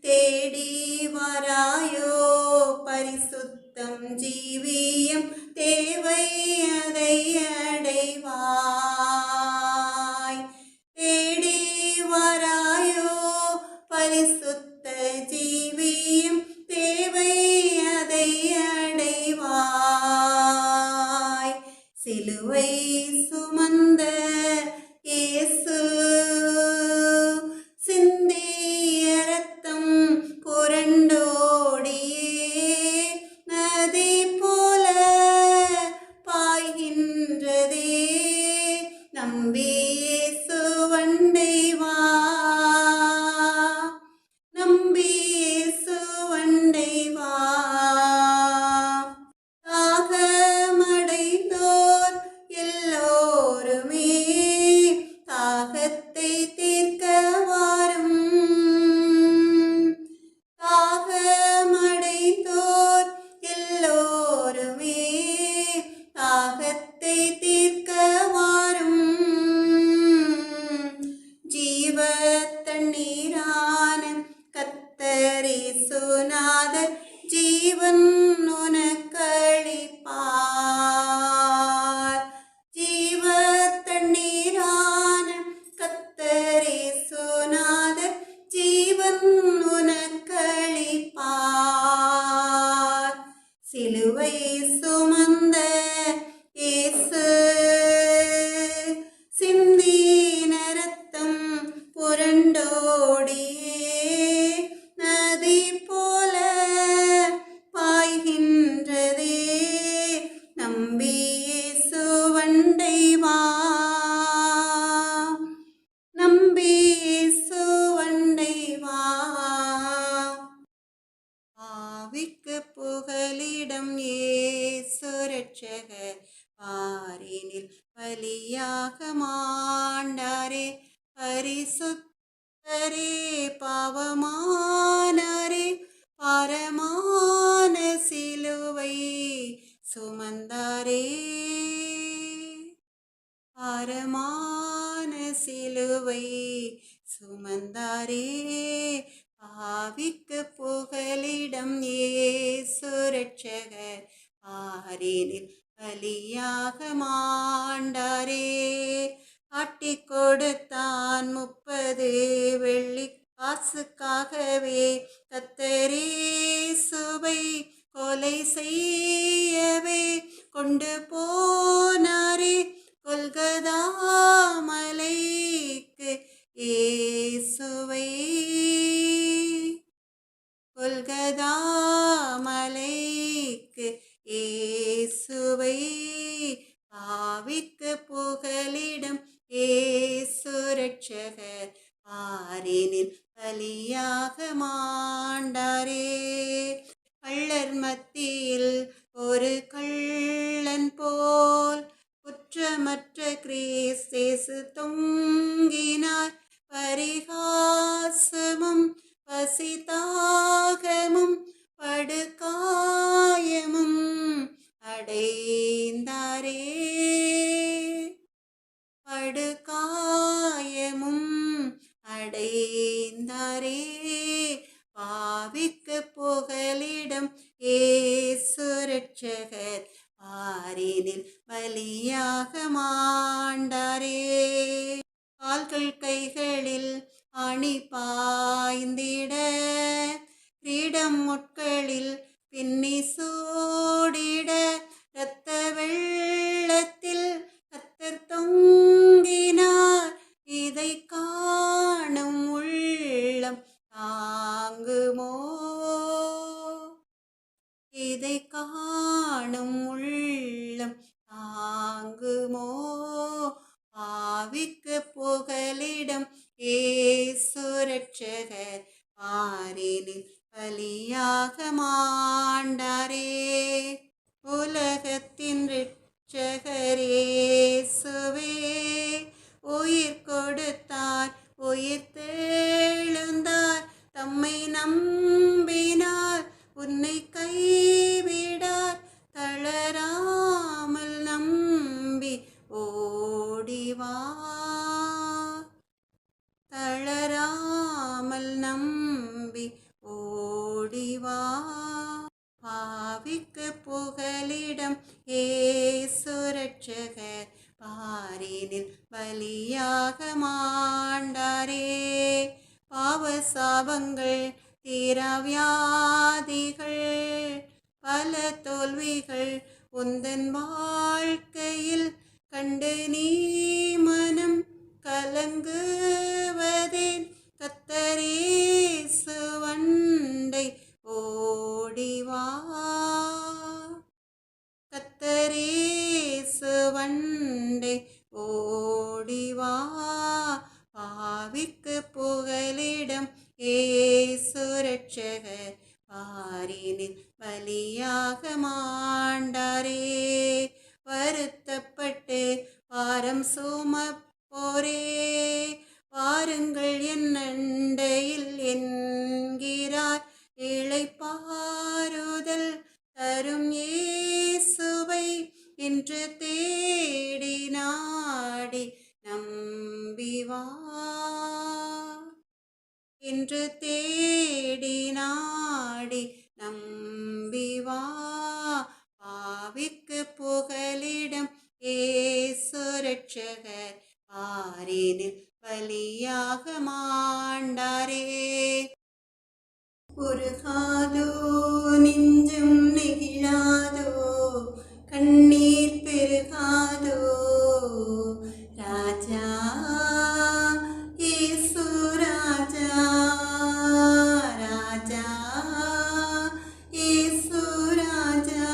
S1: தேடி வராயோ பரிசுத்தம் ஜீவியம் தேவை அதை அடைவாய் தேடி வராயோ ரட்சகர் பாரினில் பலியாக மாண்டாரே பரிசுத்தரே பாவமானாரே பாரமான சிலுவை சுமந்தாரே பாரமான சிலுவை சுமந்தாரே பாவிக்கு புகலிடம் இயேசு ரட்சகர் பாரினில் பலியாக மாண்டாரே காட்டி கொடுத்தான் 30 வெள்ளி காசுக்காகவே கர்த்தரேசுவை கொலை செய்யவே கொண்டு போனாரே கொல்கதா மலைக்கு இயேசுவை கொல்கதா மலைக்கு இயேசுவை பாவிக்கு புகலிடம் இயேசு ரட்சகர் பாரினில் பலியாக மாண்டாரே கள்ளர் மத்தியில் ஒரு கள்ளன் போல் குற்றமற்ற கிறிஸ்தேசு தொங்கினார் பரிகாசமும் பசிதாகமும் படுகாயமும் அடைந்தாரே படுகாயமும் அடைந்தாரே பாவிக்கு புகலிடம் இயேசு ரட்சகர் பாரினில் பலியாக மாண்டாரே கால்கள் கைகளில் அணி பாய்ந்திட கிரீடம் முட்களில் பின்னி சூடிட இரத்த வெள்ளத்தில் கர்த்தர் தொங்கினார் இதை காணும் உள்ளம் தாங்குமோ இதை காணும் உள்ளம் தாங்குமோ பாவிக்கு புகலிடம் இயேசு ரட்சகர் பாரினில் பலியாக மாண்டாரே உலகத்தின் ரட்சகர் இயேசுவே உயிர் கொடுத்தார் உயிர் தெழுந்தார் தம்மை நம்பினார் உன்னை கைவிடார் தளராமல் நம்பி ஓடிவா தளராமல் நம்பி ஓடிவா பாவிக்கு புகலிடம் இயேசு ரட்சகர் பாரினில் பலியாக மாண்டாரே பாவ சாபங்கள் தீராவியாதிகள் பல தோல்விகள் உந்தன் வாழ்க்கையில் கண்டு நீ மனம் கலங்குவதேன் கர்த்தரேசு வண்டை ஓடிவா கர்த்தரேசு வண்டை ஓடிவா பாவிக்கு புகலிடம் இயேசு ரட்சகர் பாரினில் பலியாக மாண்டாரே வருத்தப்பட்டு பாரம் சுமப்போரே வாருங்கள் என் அண்டையில் என்கிறார் இளைப்பாறுதல் தரும் இயேசுவை என்று தேடி நாடி நம்பி வா என்று தேடி நாடி நம்பி வா பாவிக்கு புகலிடம் இயேசு ரட்சகர் பாரினில் பலியாக மாண்டாரே உருகாதோ நெஞ்சும் நெகிழாதோ கண்ணீர் பெருகாதோ ராஜா இயேசு ராஜா ராஜா இயேசு ராஜா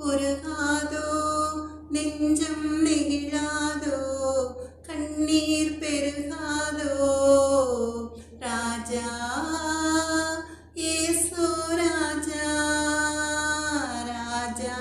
S1: உருகாதோ நெஞ்சம் நெகிழாதோ கண்ணீர் பெருகாதோ ராஜா இயேசு ராஜா ராஜா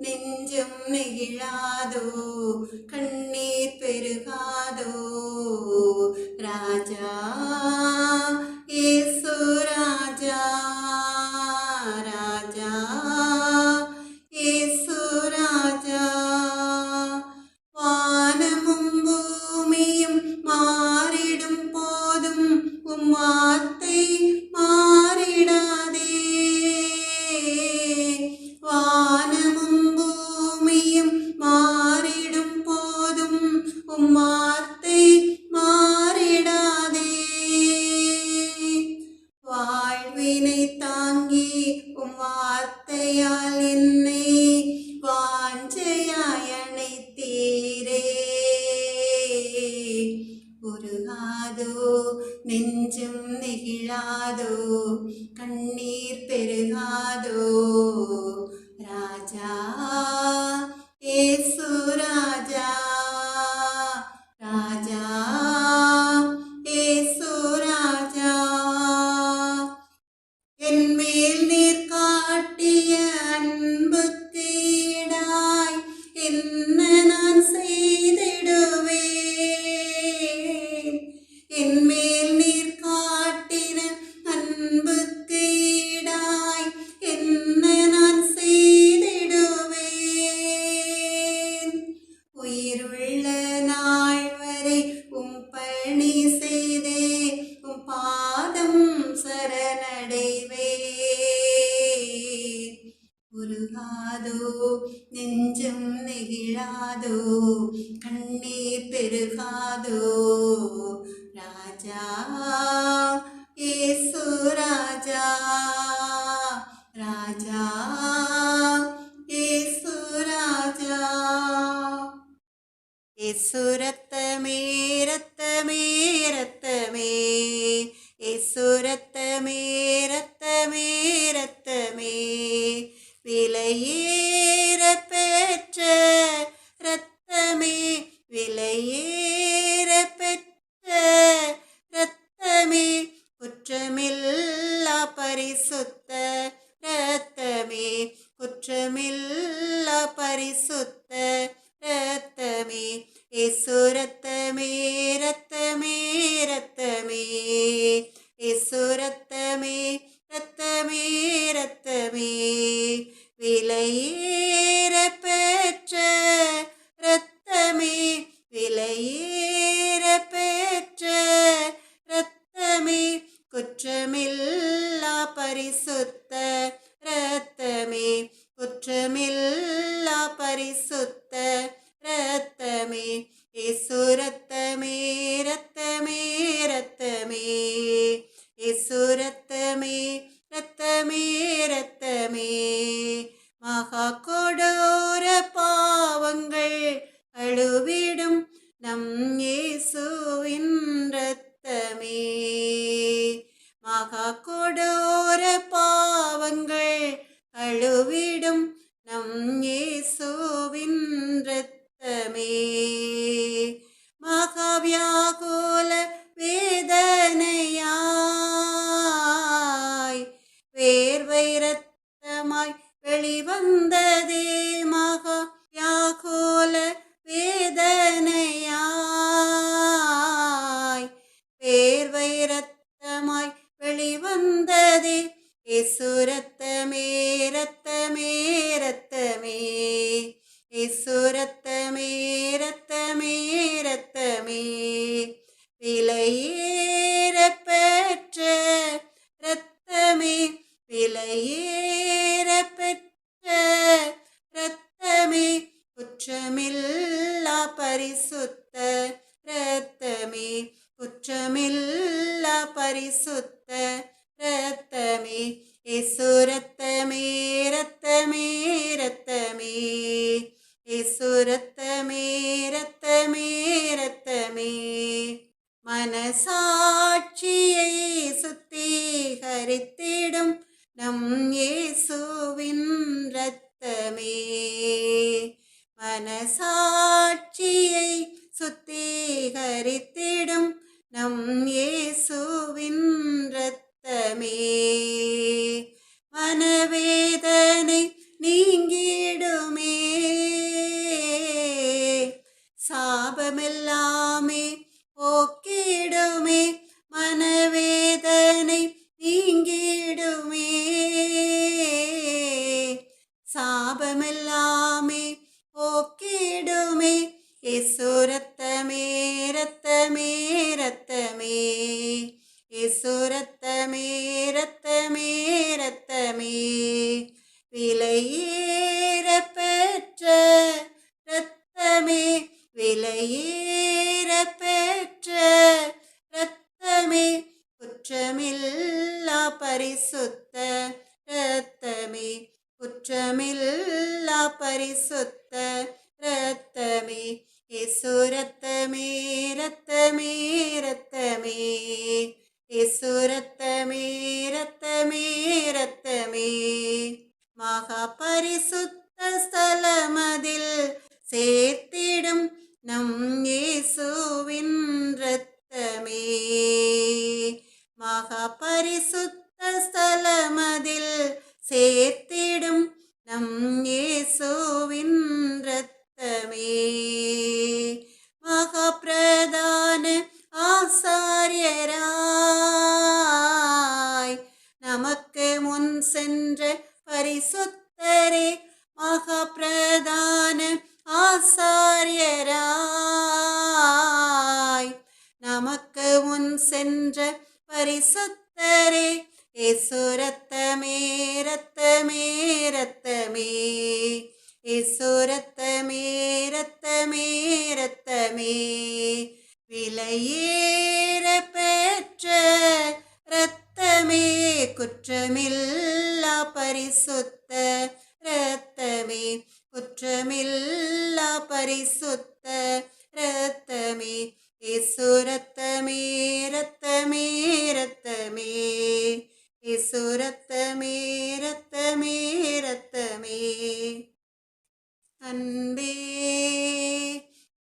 S1: நெஞ்சம் நெகிழாதோ, கண்ணீர் பெருகாதோ. ராஜா இயேசு ராஜா, ராஜா இயேசு ராஜா. வானமும் பூமியும் மாறிடும் போதும் உம் வார்த்தை மாறிடாதே. வானமும் பூமியும் மாறிடும் போதும் உம் வார்த்தை மாறிடாதே. வாழ்வினை தாங்கி உம் வார்த்தையால் என்னை வாஞ்சையாய் அணைத்தீரே. உருகாதோ, நெஞ்சம் நெகிழாதோ, கண்ணீர் பெருகாதோ. ராஜா இயேசு ராஜா, ராஜா இயேசு ராஜா. என்மேல் நீர் காட்டிய அன்புக்கு ஈடாய் என்ன நான் செய்திடுவேன். என்மேல் நீர் காட்டின அன்புக்கு ஈடாய் என்ன நான் செய்திடுவேன். உயிருள்ள நாள் வரை உம் பணி செய்தே உம் பாதம் சரணடைவேன். உருகாதோ, நெஞ்சம் நெகிழாதோ, கண்ணீர் பெருகாதோ. ராஜா இயேசு ராஜா, ராஜா இயேசு ராஜா. இயேசு ரத்தமே ரத்தமே ரத்தமே, இயேசு ரத்தமே ரத்தமே ரத்தமே, விலையேற பெற்ற ரத்தமே, விலையேற பெற்ற ரத்தமே, குற்றமில்லா பரிசுத்த ரத்தமே, குற்றமில்லா பரிசுத்த ரத்தமே. இயேசு ரத்தமே ரத்தமே ரத்தமே, இயேசு ரத்தமே ரத்தமே ரத்தமே, விலையேற பெற்ற ரத்தமே, விலையேற பெற்ற ரத்தமே, குற்றமில்லா பரிசுத்த ரத்தமே, குற்றமில்லா பரிசுத்த ரத்தமே. இயேசு ரத்தமே ரத்தமே ரத்தமே, இயேசு ரத்தமே ரத்தமே ரத்தமே, மகா கொடூர பாவங்கள் கழுவிடும் நம் இயேசுவின் ரத்தமே. மகா கொடூர பாவங்கள் கழுவிடும் நம் இயேசுவின் ரத்தமே. மகாவியாகுல வேதனையாய் வேர்வை ரத்தமாய் வெளிவந்ததே. மகாவியாகுல வேதனையாய் வேர்வை ரத்தமாய் வெளிவந்ததே. இயேசு ரத்தமே ரத்தமே ரத்தமே, இயேசு ரத்தமே ரத்தமே ரத்தமே, விலையேற பெற்ற ரத்தமே, விலையேற பெற்ற ரத்தமே, குற்றமில்லா பரிசுத்த ரத்தமே, குற்றமில்லா பரிசுத்த ரத்தமே. இயேசு ரத்தமே ரத்தமே ரத்தமே, இயேசு ரத்தமே ரத்தமே ரத்தமே, மனசாட்சியை சுத்திகரித்திடும் நம் இயேசுவின் ரத்தமே. மனசாட்சியை சுத்திகரித்திடும் நம் இயேசுவின் ரத்தமே. மனவேதனை நீங்கி பாபமெல்லாமே போக்கிடுமே. இயேசு ரத்தமே ரத்தமே ரத்தமே, இயேசு ரத்தமே ரத்தமே ரத்தமே, விலையேற பெற்ற ரத்தமே, விலையேற பெற்ற ரத்தமே, குற்றமில்லா பரிசுத்த ரத்தமே, குற்றமில்லா பரிசுத்த ரத்தமே, இயேசு ரத்தமே ரத்தமே ரத்தமே, இயேசு ரத்தமே ரத்தமே ரத்தமே, மகா பரிசுத்த ஸ்தலமதில் சேர்த்திடும் நம் இயேசுவின் ரத்தமே, மகா பரிசுத்த ஸ்தலமதில் சேர்த்திடும் நம் இயேசுவின் ரத்தமே, மகா பிரதான ஆசாரியராய் நமக்கு முன் சென்ற பரிசுத்தரே, மகா பிரதான ஆசாரியராய் நமக்கு முன் சென்ற பரிசுத்தரே, இயேசு ரத்தமே ரத்தமே ரத்தமே, இயேசு ரத்தமே ரத்தமே ரத்தமே, விலையேற பெற்ற ரத்தமே, குற்றமில்லா பரிசுத்த ரத்தமே, குற்றமில்லா பரிசுத்த ரத்தமே, இயேசு ரத்தமே ரத்தமே ரத்தமே, இயேசு ரத்தமே ரத்தமே ரத்தமே, அன்பே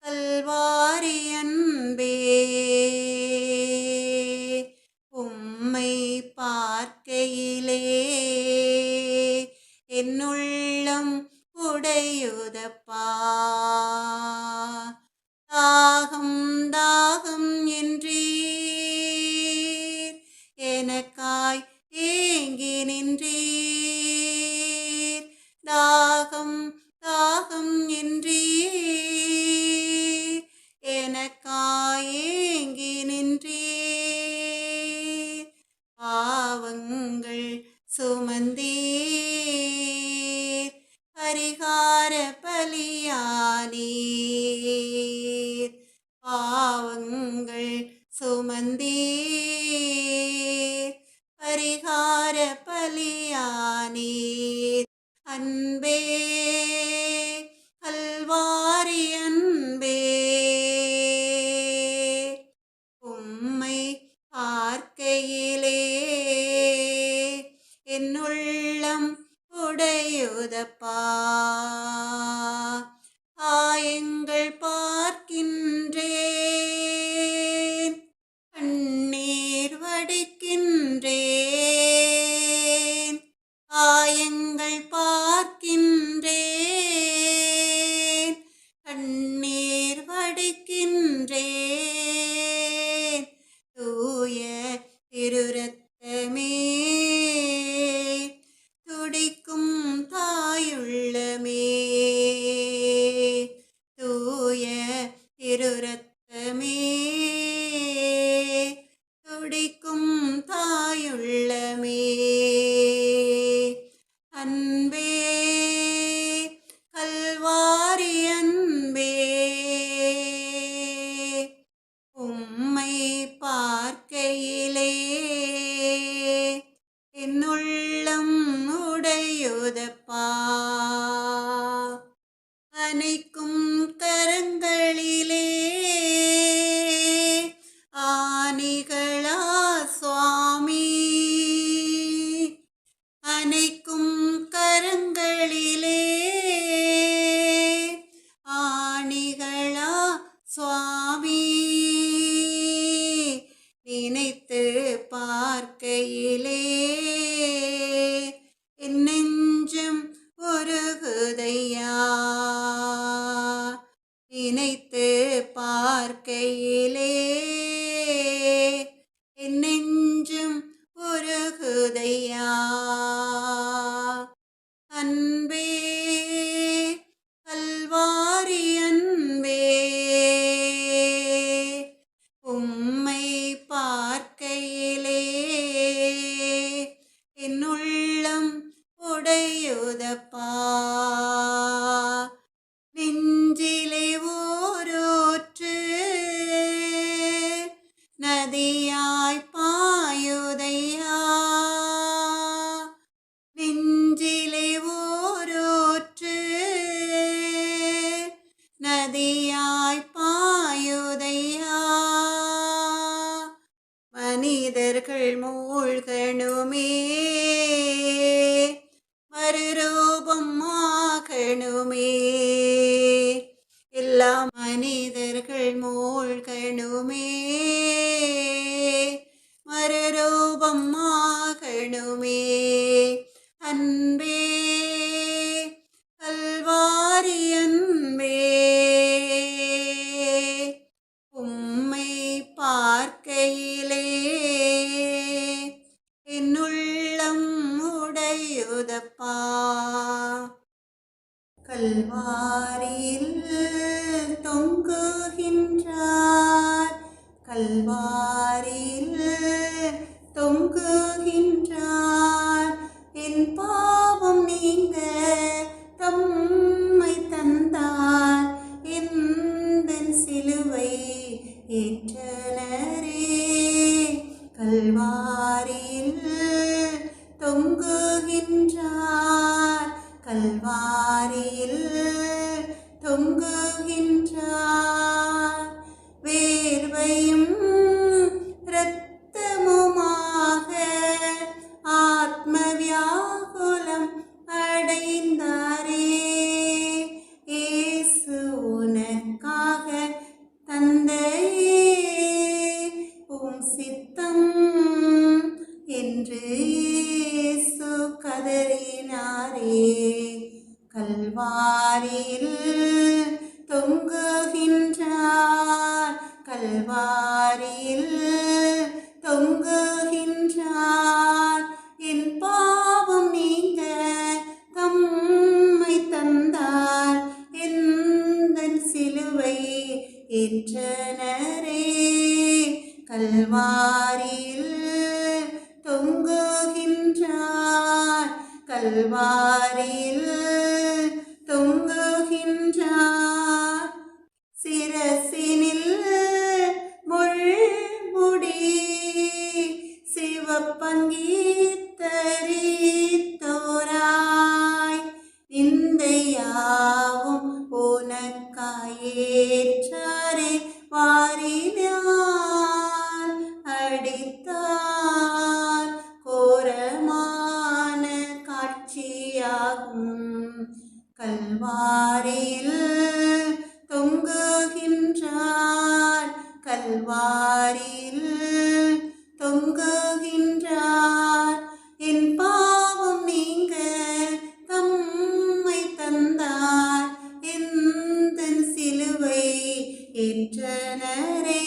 S1: கல்வாரி அன்பே, உம்மை பார்க்கையிலே என்னுள்ளம் உடையுதப்பா, தாகம் தாகம் என்றீர் எனக்காய் ஏங்கி நின்றீர், தாகம் தாகம் என்றீர் எனக்காய் ஏங்கி நின்றீர், பாவங்கள் சுமந்தீர் பரிகார பலியானீர், பாவங்கள் சுமந்தீர் பரிகார பலியானீர், அன்பே கல்வாரி அன்பே, உம்மை பார்க்கையிலே என்னுள்ளம் உடையுதப்பா, காயங்கள் பார்க்கின்றேன் கண்ணீர் வடிக்கின்றேன், காயங்கள் பார்க்கின்றேன் கண்ணீர் வடிக்கின்றேன், தூய திருரத்தமே துடிக்கும் தாயுள்ளமே, தூய திருரத்தமே துடிக்கும் தாயுள்ளமே, அன்பே கல்வாரி அன்பே, உம்மை பார்க்கையிலே என்னுள்ளம் உடையுதப்பா, அணைக்கும் கரங்களிலே ஆணிகளா சுவாமி, அணைக்கும் கரங்களிலே ஆணிகளா சுவாமி, நினைத்து பார்க்கையிலே என் நெஞ்சம் உருகுதையா, நினைத்து பார்க்கையிலே என் நெஞ்சம் உருகுதையா, அன்பே கல்வாரியில் தொங்குகின்றார், கல்வாரியில் தொங்குகின்றார். என் பாவம் நீங்க தம்மை தந்தார், எந்தன் சிலுவை ஏற்றனரே. கல்வாரியில் தொங்குகின்றார், கல்வாரியில் தொங்குகின்றார். வேர்வையும் இரத்தமுமாக ஆத்ம வியாகுலம் அடைந்தாரே. இயேசு உனக்காக தந்தையே உம் சித்தம் என்று இயேசு கதறினாரே. கல்வாரியில் தொங்குகின்றார், கல்வாரியில் தொங்குகின்றார். என் பாவம் நீங்க தம்மை தந்தார், எந்தன் சிலுவை ஏற்றனரே. கல்வாரியில் தொங்குகின்றார், கல்வாரியில் தொங்குகின்றார். சிரசினில் முள்முடி சிவப்பங்கி தரித்தோராய், நிந்தையாவும் உனக்காயேற்றாரே. வாரினால் அடித்தார், கோரமான காட்சியாகும். கல்வாரியில் தொங்குகின்றார், கல்வாரியில் தொங்குகின்றார். என் பாவம் நீங்க தம்மை தந்தார், எந்தன் சிலுவை ஏற்றனரே.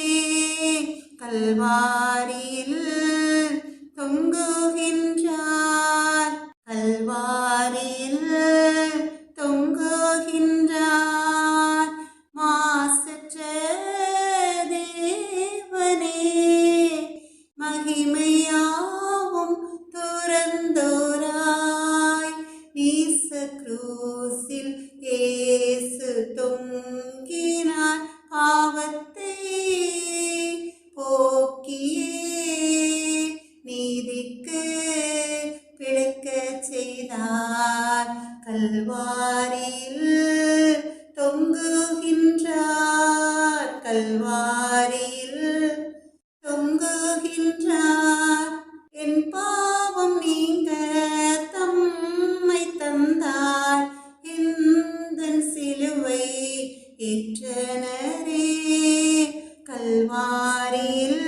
S1: கல்வாரியில் தொங்குகின்றார், கல்வாரியில் தொங்குகின்றார். மாசற்ற தேவனே, மகிமையாவும் துறந்தோராய், நீச குரூசில் இயேசு தொங்கினார். பாவத்தை போக்கியே நீதிக்கு பிழைக்கச் செய்தார். கல்வாரியில் தொங்குகின்றார், கல்வாரியில் தொங்குகின்றார். என் பாவம் நீங்க தம்மை தந்தார், எந்தன் சிலுவை ஏற்றனரே. கல்வாரியில்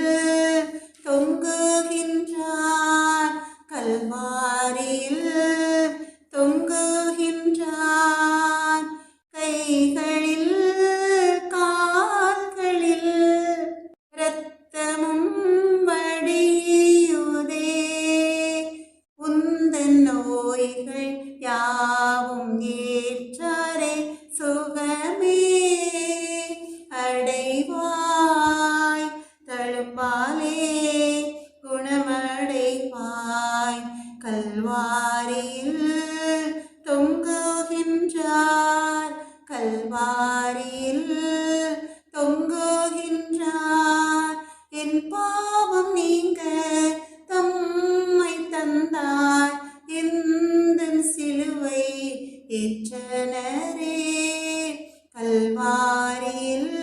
S1: தொங்குகின்றார், கல்வாரியில் தொங்குகின்றார். கைகளில் கால்களில் இரத்தமும் வடியுதே, உந்தன் நோய்கள் யாவும் ஏற்றாரே. சுகமே அடைவாய், தழும்பாலே குணமடைவாய். கல்வாரியில் தொங்குகின்றார், கல்வாரியில் தொங்குகின்றார். என் பாவம் நீங்க தம்மை தந்தார், எந்தன் சிலுவை ஏற்றனரே. கல்வாரியில்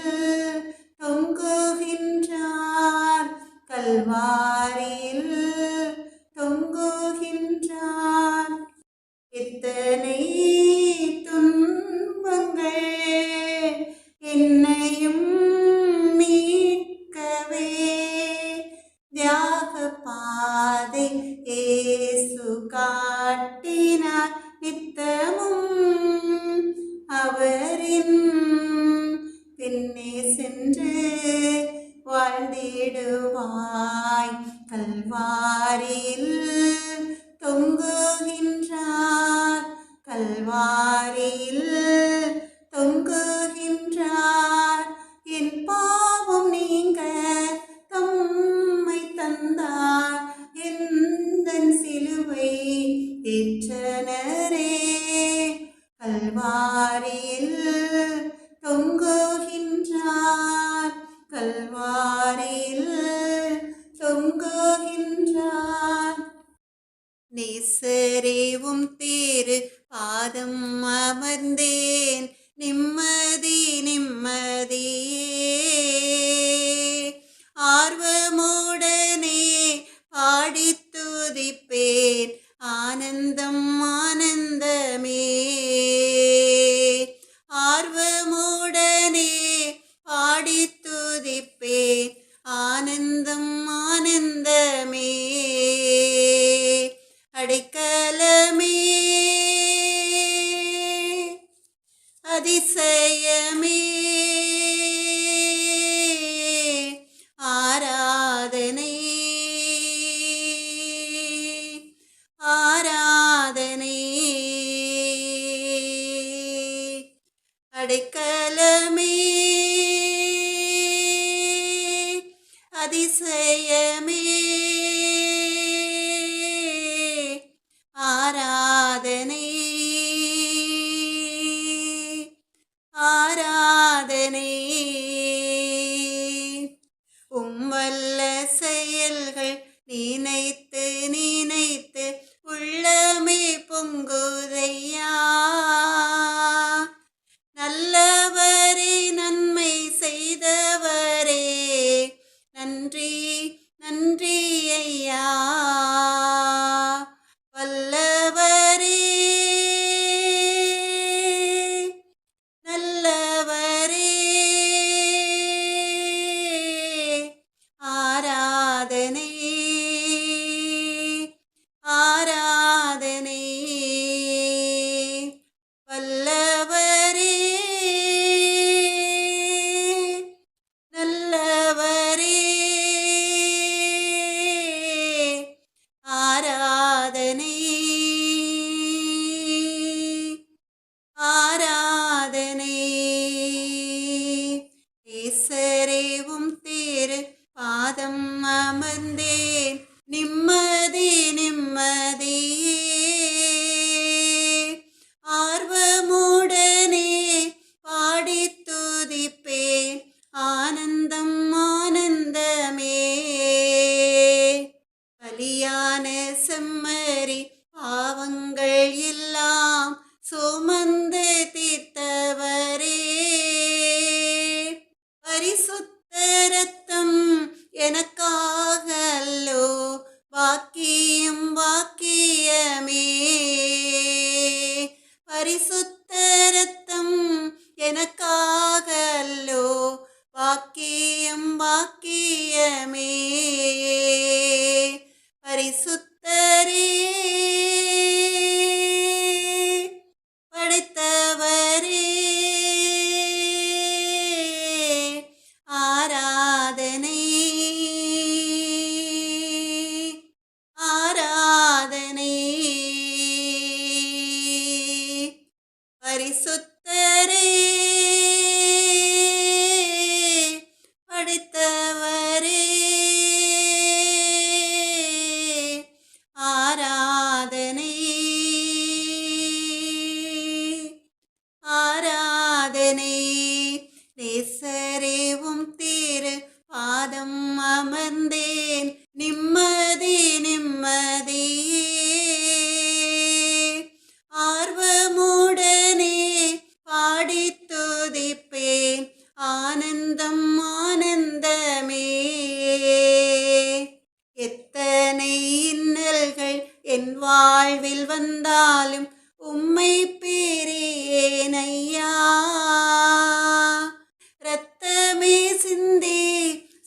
S1: தொங்குகின்றார், கல்வாரியில் தொங்குகின்றார். எத்தனை துன்பங்கள் என்னையும் மீட்கவே, தியாக பாதை இயேசு காட்டினார். நித்தமும் அவரின் பின்னே சென்று வாழ்ந்திடுவாய். கல்வாரியில் தொங்குகின்றார், கல்வாரியில் கல்வாரியில் தொங்குகின்றார், கல்வாரியில் தொங்குகின்றார். நேசரேவும் தேரு பாதம் அமர்ந்தேன், நிம்மதி நிம்மதியே. ஆர்வமுடனே பாடித் துதிப்பேன், ஆனந்தம் ஆனந்தமே. ஆர்வமுடனே பாடித் துதிப்பேன், ஆனந்தம் ஆனந்தமே. அடைக்கலமே அதிசயமே, ஆராதனை ஆராதனை. அடைக்கலமே அதிசயமே, ஆராதனை ஆராதனை. உம்வல்ல செயல்கள் நினைத்து நினைத்து உள்ளமே பொங்குதையா. நல்லவரே நன்மை செய்தவரே, நன்றி நன்றி ஐயா. வல்லவரே நல்லவரே, ஆராதனை ஆராதனை. வல்லவரே நல்லவரே, ஆராதனை ஆராதனை. நேசரேவும் தேரு பாதம் அமர்ந்தேன், நிம்மதி நிம்மதியே. ஆர்வமுடனே பாடித் துதிப்பேன், ஆனந்தம் ஆனந்தமே. பலியான செம்மறி பாவங்கள் எல்லாம் சுமந்து தீர்த்தவரே, பரிசுத்த இரத்தம் எனக்காக அல்லோ, வாக்கியம் வாக்கியமே. பரிசுத்த இரத்தம் எனக்காக அல்லோ, வாக்கியம் வாக்கியமே. பரிசுத்தரே படைத்தவரே, ஆராதனை ஆராதனை. பரிசுத்தரே படைத்தவரே, ஆராதனை ஆராதனை. நேசரேவும் தேரு பாதம் அமர்ந்தேன், நிம்மதி நிம்மதியே. ஆர்வமுடனே பாடித் துதிப்பேன், ஆனந்தம் ஆனந்தமே. எத்தனை இன்னல்கள் என் வாழ்வில் வந்தாலும் உம்மை பிரியேன் ஐயா. இரத்தமே சிந்தி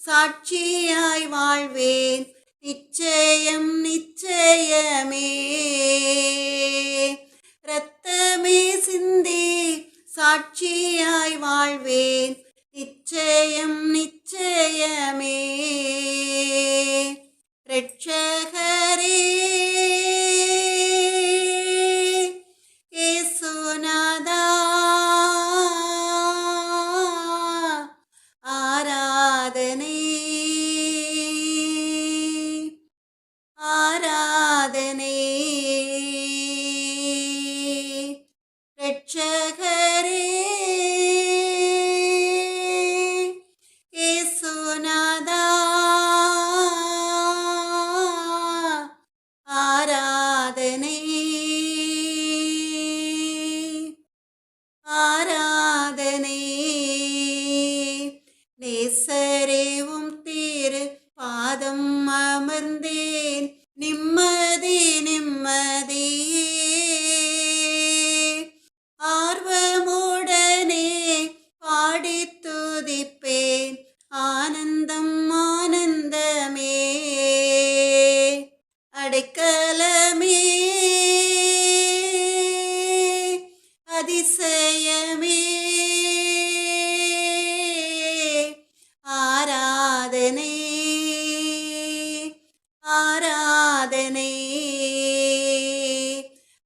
S1: சாட்சியாய் வாழ்வேன், நிச்சயம் நிச்சயமே. இரத்தமே சிந்தி சாட்சியாய் வாழ்வேன், நிச்சயம் நிச்சயமே. இரட்சகரே இயேசுநாதா, ஆராதனை ஆராதனை. இரட்சகரே ஆராதனை. நேசரேவும் திரு பாதம் அமர்ந்தேன், நிம்மதி நிம்மதியே. ஆர்வமுடனே பாடித் துதிப்பேன், ஆனந்தம் ஆனந்தமே. அடைக்கலமே அதிசயமே. ஆராதனை ஆராதனை.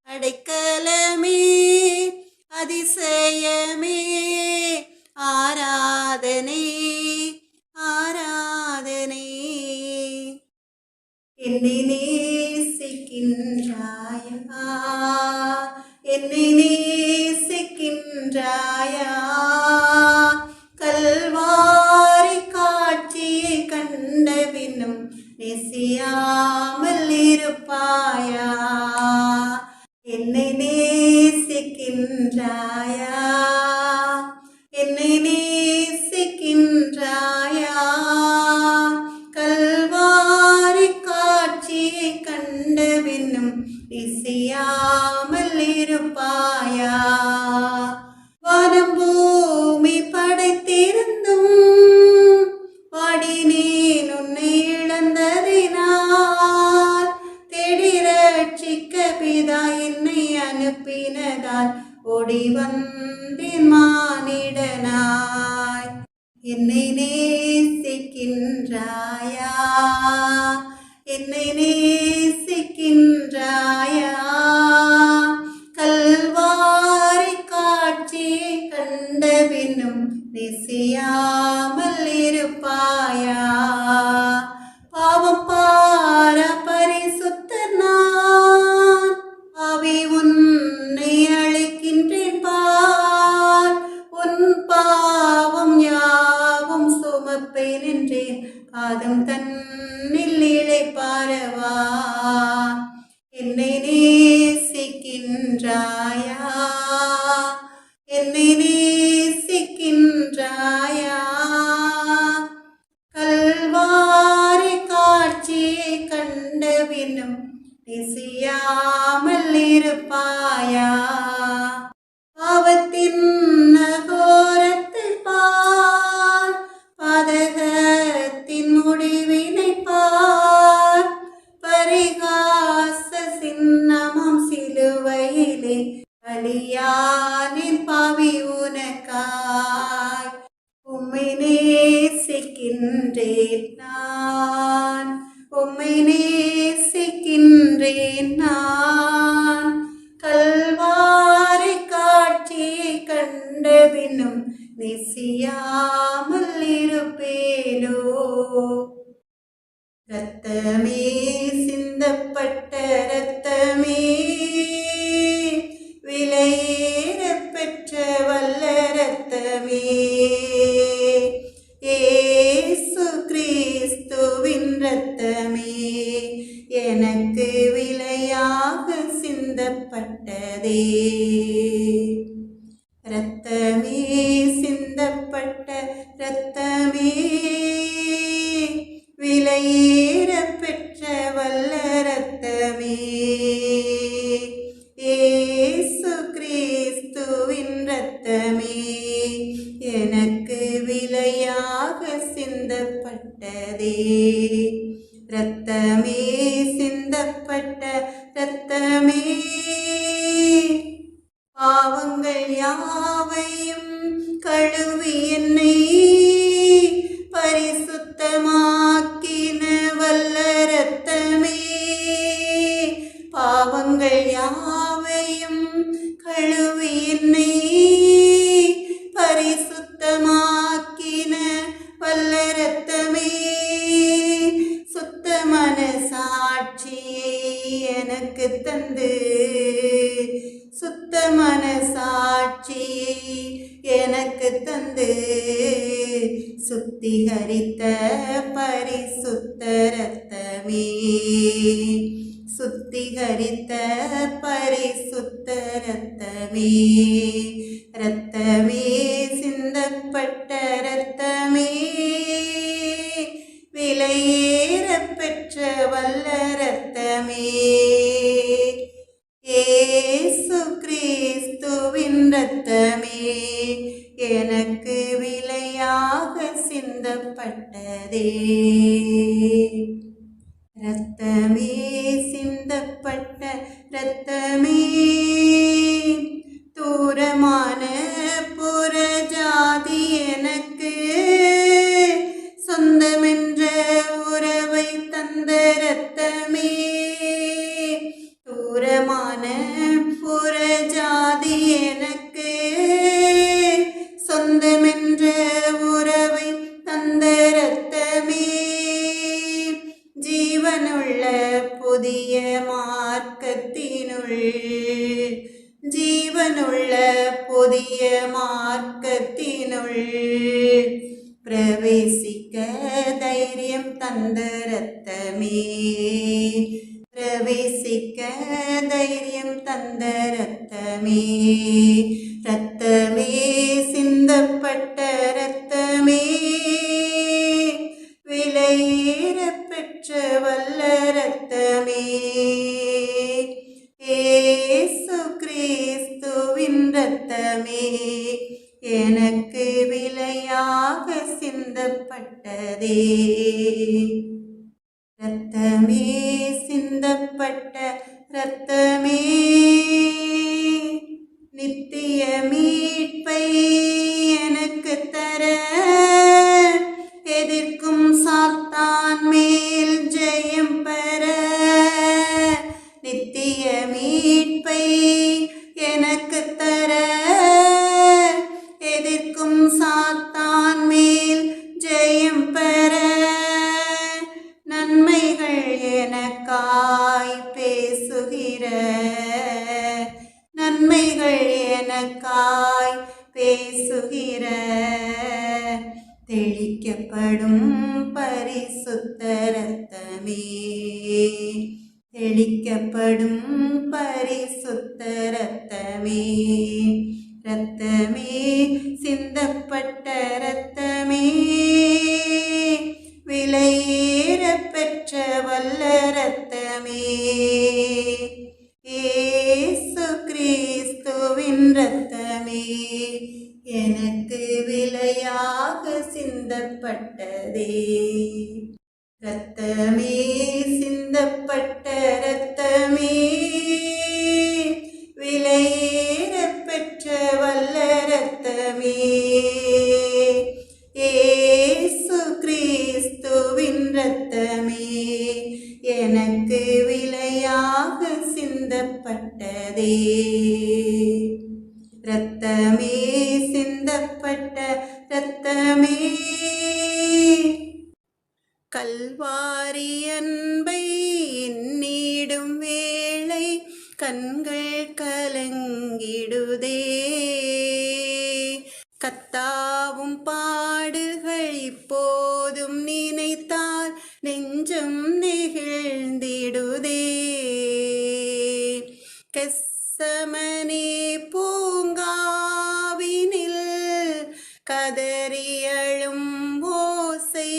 S1: அடைக்கலமே அதிசயமே. ஆராதனை ஆராதனை. என்னை நேசிக்கின்றாயா, என்னை நேசிக்கின்றாயா. கல்வாரி காட்சியை கண்டபின்னும் நேசியாமல் இருப்பாயா. என்னை நேசிக்கின்றாயா, என்னை நேசிக்கின்றாயா. கல்வாரி காட்சியை கண்டபின்னும் நேசியாமல் இருப்பாயா. வானம் பூமி படைத்திருந்தும் பாடினேன் உன்னை இழந்ததினால். தேடி ரட்சிக்க பிதா என்னை அனுப்பினதால் ஓடி வந்தேன் மானிடனாய். என்னை நேசிக்கின்றாயா, என்னை நேசிக்கின்றாயா. கல்வாரி காட்சியை கண்டபின்னும் நேசியாமல் இருப்பாயா. பாவம் பார பரிசுத்தர் நான், ஆவி உன்னை அழைக்கின்றேன் பார். உன் பாவம் யாவும் சுமப்பேன் என்றேன், பாதம் தன்னில் இளைப்பாரவா. என்னை நேசிக்கின்றாயா, என்னை நேசிக்கின்றாயா. கல்வாரி காட்சியை கண்டபின்னும் நேசியாமல் இருப்பாயா. பாவத்தின் அகோரத்தில் பார், பாதகத்தின் முடிவினை பார். பரிகாச சின்னமும் சிலுவையிலே பலியானின் பாவி உனக்காய். உம்மை நேசிக்கின்றேன் நான், உம்மை நேசிக்கின்றேன் நான். கல்வாரி காட்சியை கண்டபின்னும் நேசியாமல் இருப்பேனோ. இரத்தமே சிந்தப்பட்ட இரத்தமே, விலையேற பெற்ற வல்ல இரத்தமே. இயேசு கிறிஸ்துவின் இரத்தமே எனக்கு விலையாக சிந்தப்பட்டதே. இரத்தமே சிந்தப்பட்ட இரத்தமே, விலையேற பெற்ற வல்ல இரத்தமே. இயேசு கிறிஸ்துவின் இரத்தமே எனக்கு விலையாக சிந்தப்பட்டதே. இரத்தமே சிந்தப்பட்ட இரத்தமே, பாவங்கள் யாவையும் கழுவி என்னை பரிசுத்தமாக்கின வல்ல இரத்தமே. பாவங்கள் யாவையும் கழுவி என்னை பரிசுத்தமாக்கின வல்ல இரத்தமே. சுத்த மனசாட்சியை எனக்கு தந்து, சுத்த மனசாட்சியை எனக்கு தந்து, சுத்திகரித்த பரிசுத்த இரத்தமே. சுத்திகரித்த பரிசுத்த இரத்தமே. இரத்தமே சிந்தப்பட்ட இரத்தமே விலையேற பெற்ற வல்ல இரத்தமே இயேசு கிறிஸ்துவின் இரத்தமே எனக்கு விலையாக சிந்தப்பட்டதே. இரத்தமே சிந்தப்பட்ட இரத்தமே தூரமான புறஜாதி எனக்கு சொந்தமென்ற உறவை தந்த இரத்தமே. தூரமான புறஜாதி எனக்கு சொந்தமென்ற உறவை தந்த இரத்தமே. ஜீவனுள்ள புதிய மார்க்கத்தினுள் ஜீவனுள்ள புதிய மார்க்கத்தினுள் பிரவேசிக்க தைரியம் தந்த இரத்தமே. பிரவேசிக்க தைரியம் தந்த இரத்தமே. இரத்தமே சிந்தப்பட்ட இரத்தமே விலையேற பெற்ற வல்ல இரத்தமே. இயேசு கிறிஸ்துவின் இரத்தமே எனக்கு விலையாக சிந்தப்பட்டதே. இரத்தமே சிந்தப்பட்ட இரத்தமே நித்திய மீட்பை எனக்கு தர எதிர்க்கும் சாத்தான் மேல் ஜெயம் பெற. நித்திய மீட்பை எனக்கு தர எதிர்க்கும் சாத்தான் மேல் ஜெயம் பெற. நன்மைகள் எனக்காய் பேசுகிற நன்மைகள் எனக்காய் பேசுகிற தெளிக்கப்படும் பரிசுத்த இரத்தமே. தெளிக்கப்படும் பரிசுத்த இரத்தமே. இரத்தமே சிந்தப்பட்ட இரத்தமே விலையேற பெற்ற வல்ல இரத்தமே. இயேசு கிறிஸ்துவின் இரத்தமே எனக்கு விலையாக சிந்தப்பட்டதே. இரத்தமே சிந்தப்பட்ட இரத்தமே விலையேற பெற்ற வல்ல இரத்தமே. இயேசு கிறிஸ்துவின் இரத்தமே எனக்கு விலையாக சிந்தப்பட்டதே. இரத்தமே சிந்தப்பட்ட இரத்தமே கல்வாரி அன்பை எண்ணிடும் வேளை கண்கள் கலங்கிடுதே. கத்தாவும் பாடுகள் இப்போதும் நினைத்தால் நெஞ்சம் நெகிழ்ந்திடுதே. கெத்செமனே பூங்காவினில் கதறி அழும் ஓசை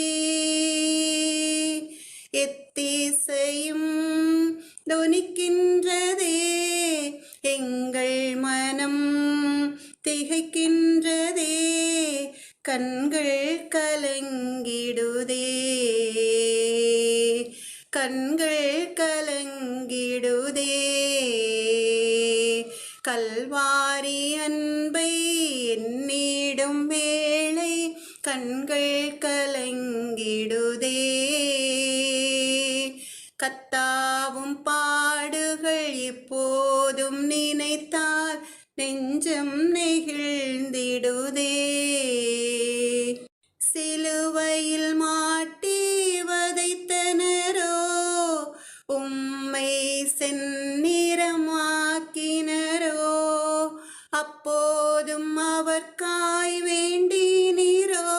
S1: எத்திசையும் தொனிக்கின்றதே. எங்கள் மனம் திகைக்கின்றதே. கண்கள் கலங்கிடுதே. கண்கள் கலங்கிடுதே. கல்வாரி அன்பை எண்ணிடும் வேளை கண்கள் கலங்கிடுதே. கத்தாவும் பாடுகள் இப்போதும் நினைத்தால் நெஞ்சம் நெகிழ்ந்திடுதே. சிலுவையில் மாட்டி வதைத்தனரோ உம்மை செந்நிறமாக்கினரோ அப்போதும் அவர்காய் வேண்டினீரோ.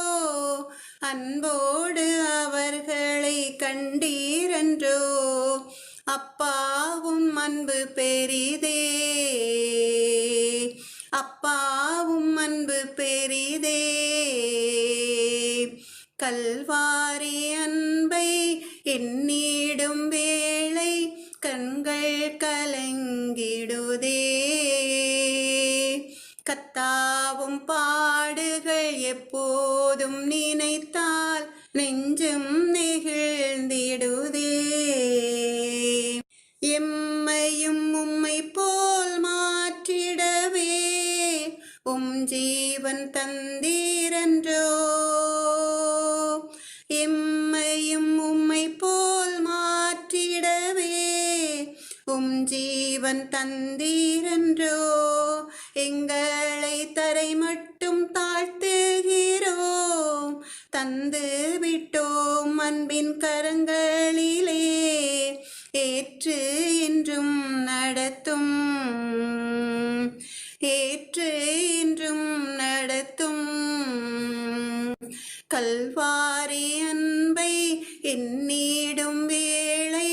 S1: அன்போடு அவர்களை கண்டீரன்றோ. அப்பாவும் அன்பு பெரிதே. அப்பாவும் அன்பு பெரிதே. கல்வாரி அன்பை எண்ணிடும் வேளை கண்கள் கலங்கிடுதே. கத்தாவும் பாடுகள் எப்போதும் நினைத்தால் நெஞ்சம் நெகிழ்ந்திடுதே. எம்மையும் உம்மை போல் மாற்றிடவே ஜீவன் தந்தீரன்றோ. எம்மையும் உம்மை போல் மாற்றிடவே ஜீவன் தந்தீரன்றோ. எங்களை தரை மட்டும் தாழ்த்துகிறோம், தந்து விட்டோம் அன்பின் கரங்களிலே. ஏற்று என்றும் நடத்தும், ஏற்று என்றும் நடத்தும். கல்வாரி அன்பை எண்ணிடும் வேளை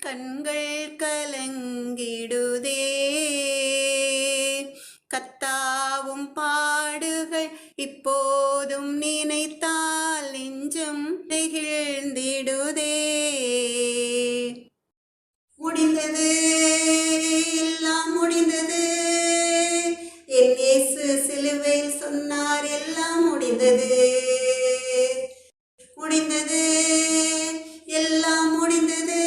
S1: கண்கள் கலங்கிடுதே. கத்தாவும் பாடுகள் இப்போதும் நினைத்தால் நெஞ்சம் நெகிழ்ந்திடுதே. முடிந்தது, எல்லாம் முடிந்தது. என் இயேசு சிலுவையில் சொன்னார், எல்லாம் முடிந்தது. முடிந்தது, எல்லாம் முடிந்தது.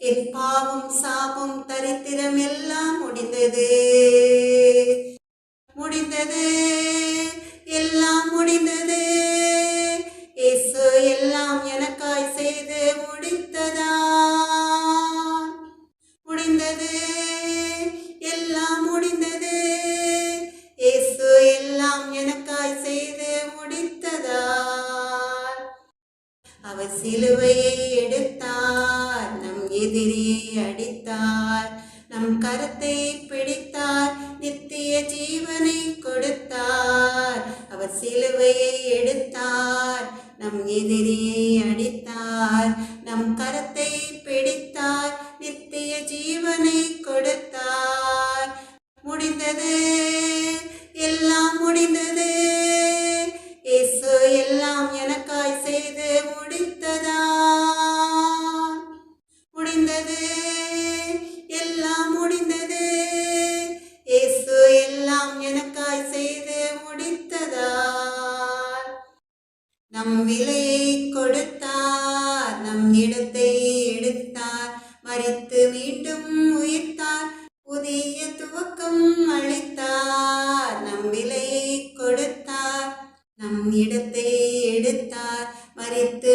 S1: என் பாவம் சாபம் தரித்திரம் எல்லாம் முடிந்தது. முடிந்தது, எல்லாம் முடிந்தது. இயேசு எல்லாம் எனக்காய் செய்து முடித்ததா. முடிந்தது, எல்லாம் முடிந்தது. இயேசு எல்லாம் எனக்காய் செய்து முடித்ததா. அவர் சிலுவையை எடுத்தார், நம் எதிரியை அடித்தார், நம் கரத்தை பிடித்தார், நித்திய ஜீவனை கொடுத்தார். அவர் சிலுவையை எடுத்தார், நம் எதிரியை அடித்தார், நம் கரத்தை பிடித்தார், நித்திய ஜீவனை கொடுத்தார். முடிந்தது, எல்லாம் முடிந்தது. இயேசு எல்லாம் எனக்காய் செய்து முடித்ததா. முடிந்தது, எல்லாம் முடிந்தது. இயேசு எல்லாம் எனக்காய் செய்து முடித்ததா. நம் விலையை கொடுத்தார், நம் இடத்தை எடுத்தார், மரித்து மீண்டும் உயிர்த்தார், புதிய துவக்கம் அளித்தார். நம் விலையை கொடுத்தார், நம் இடத்தை எடுத்தார், மரித்து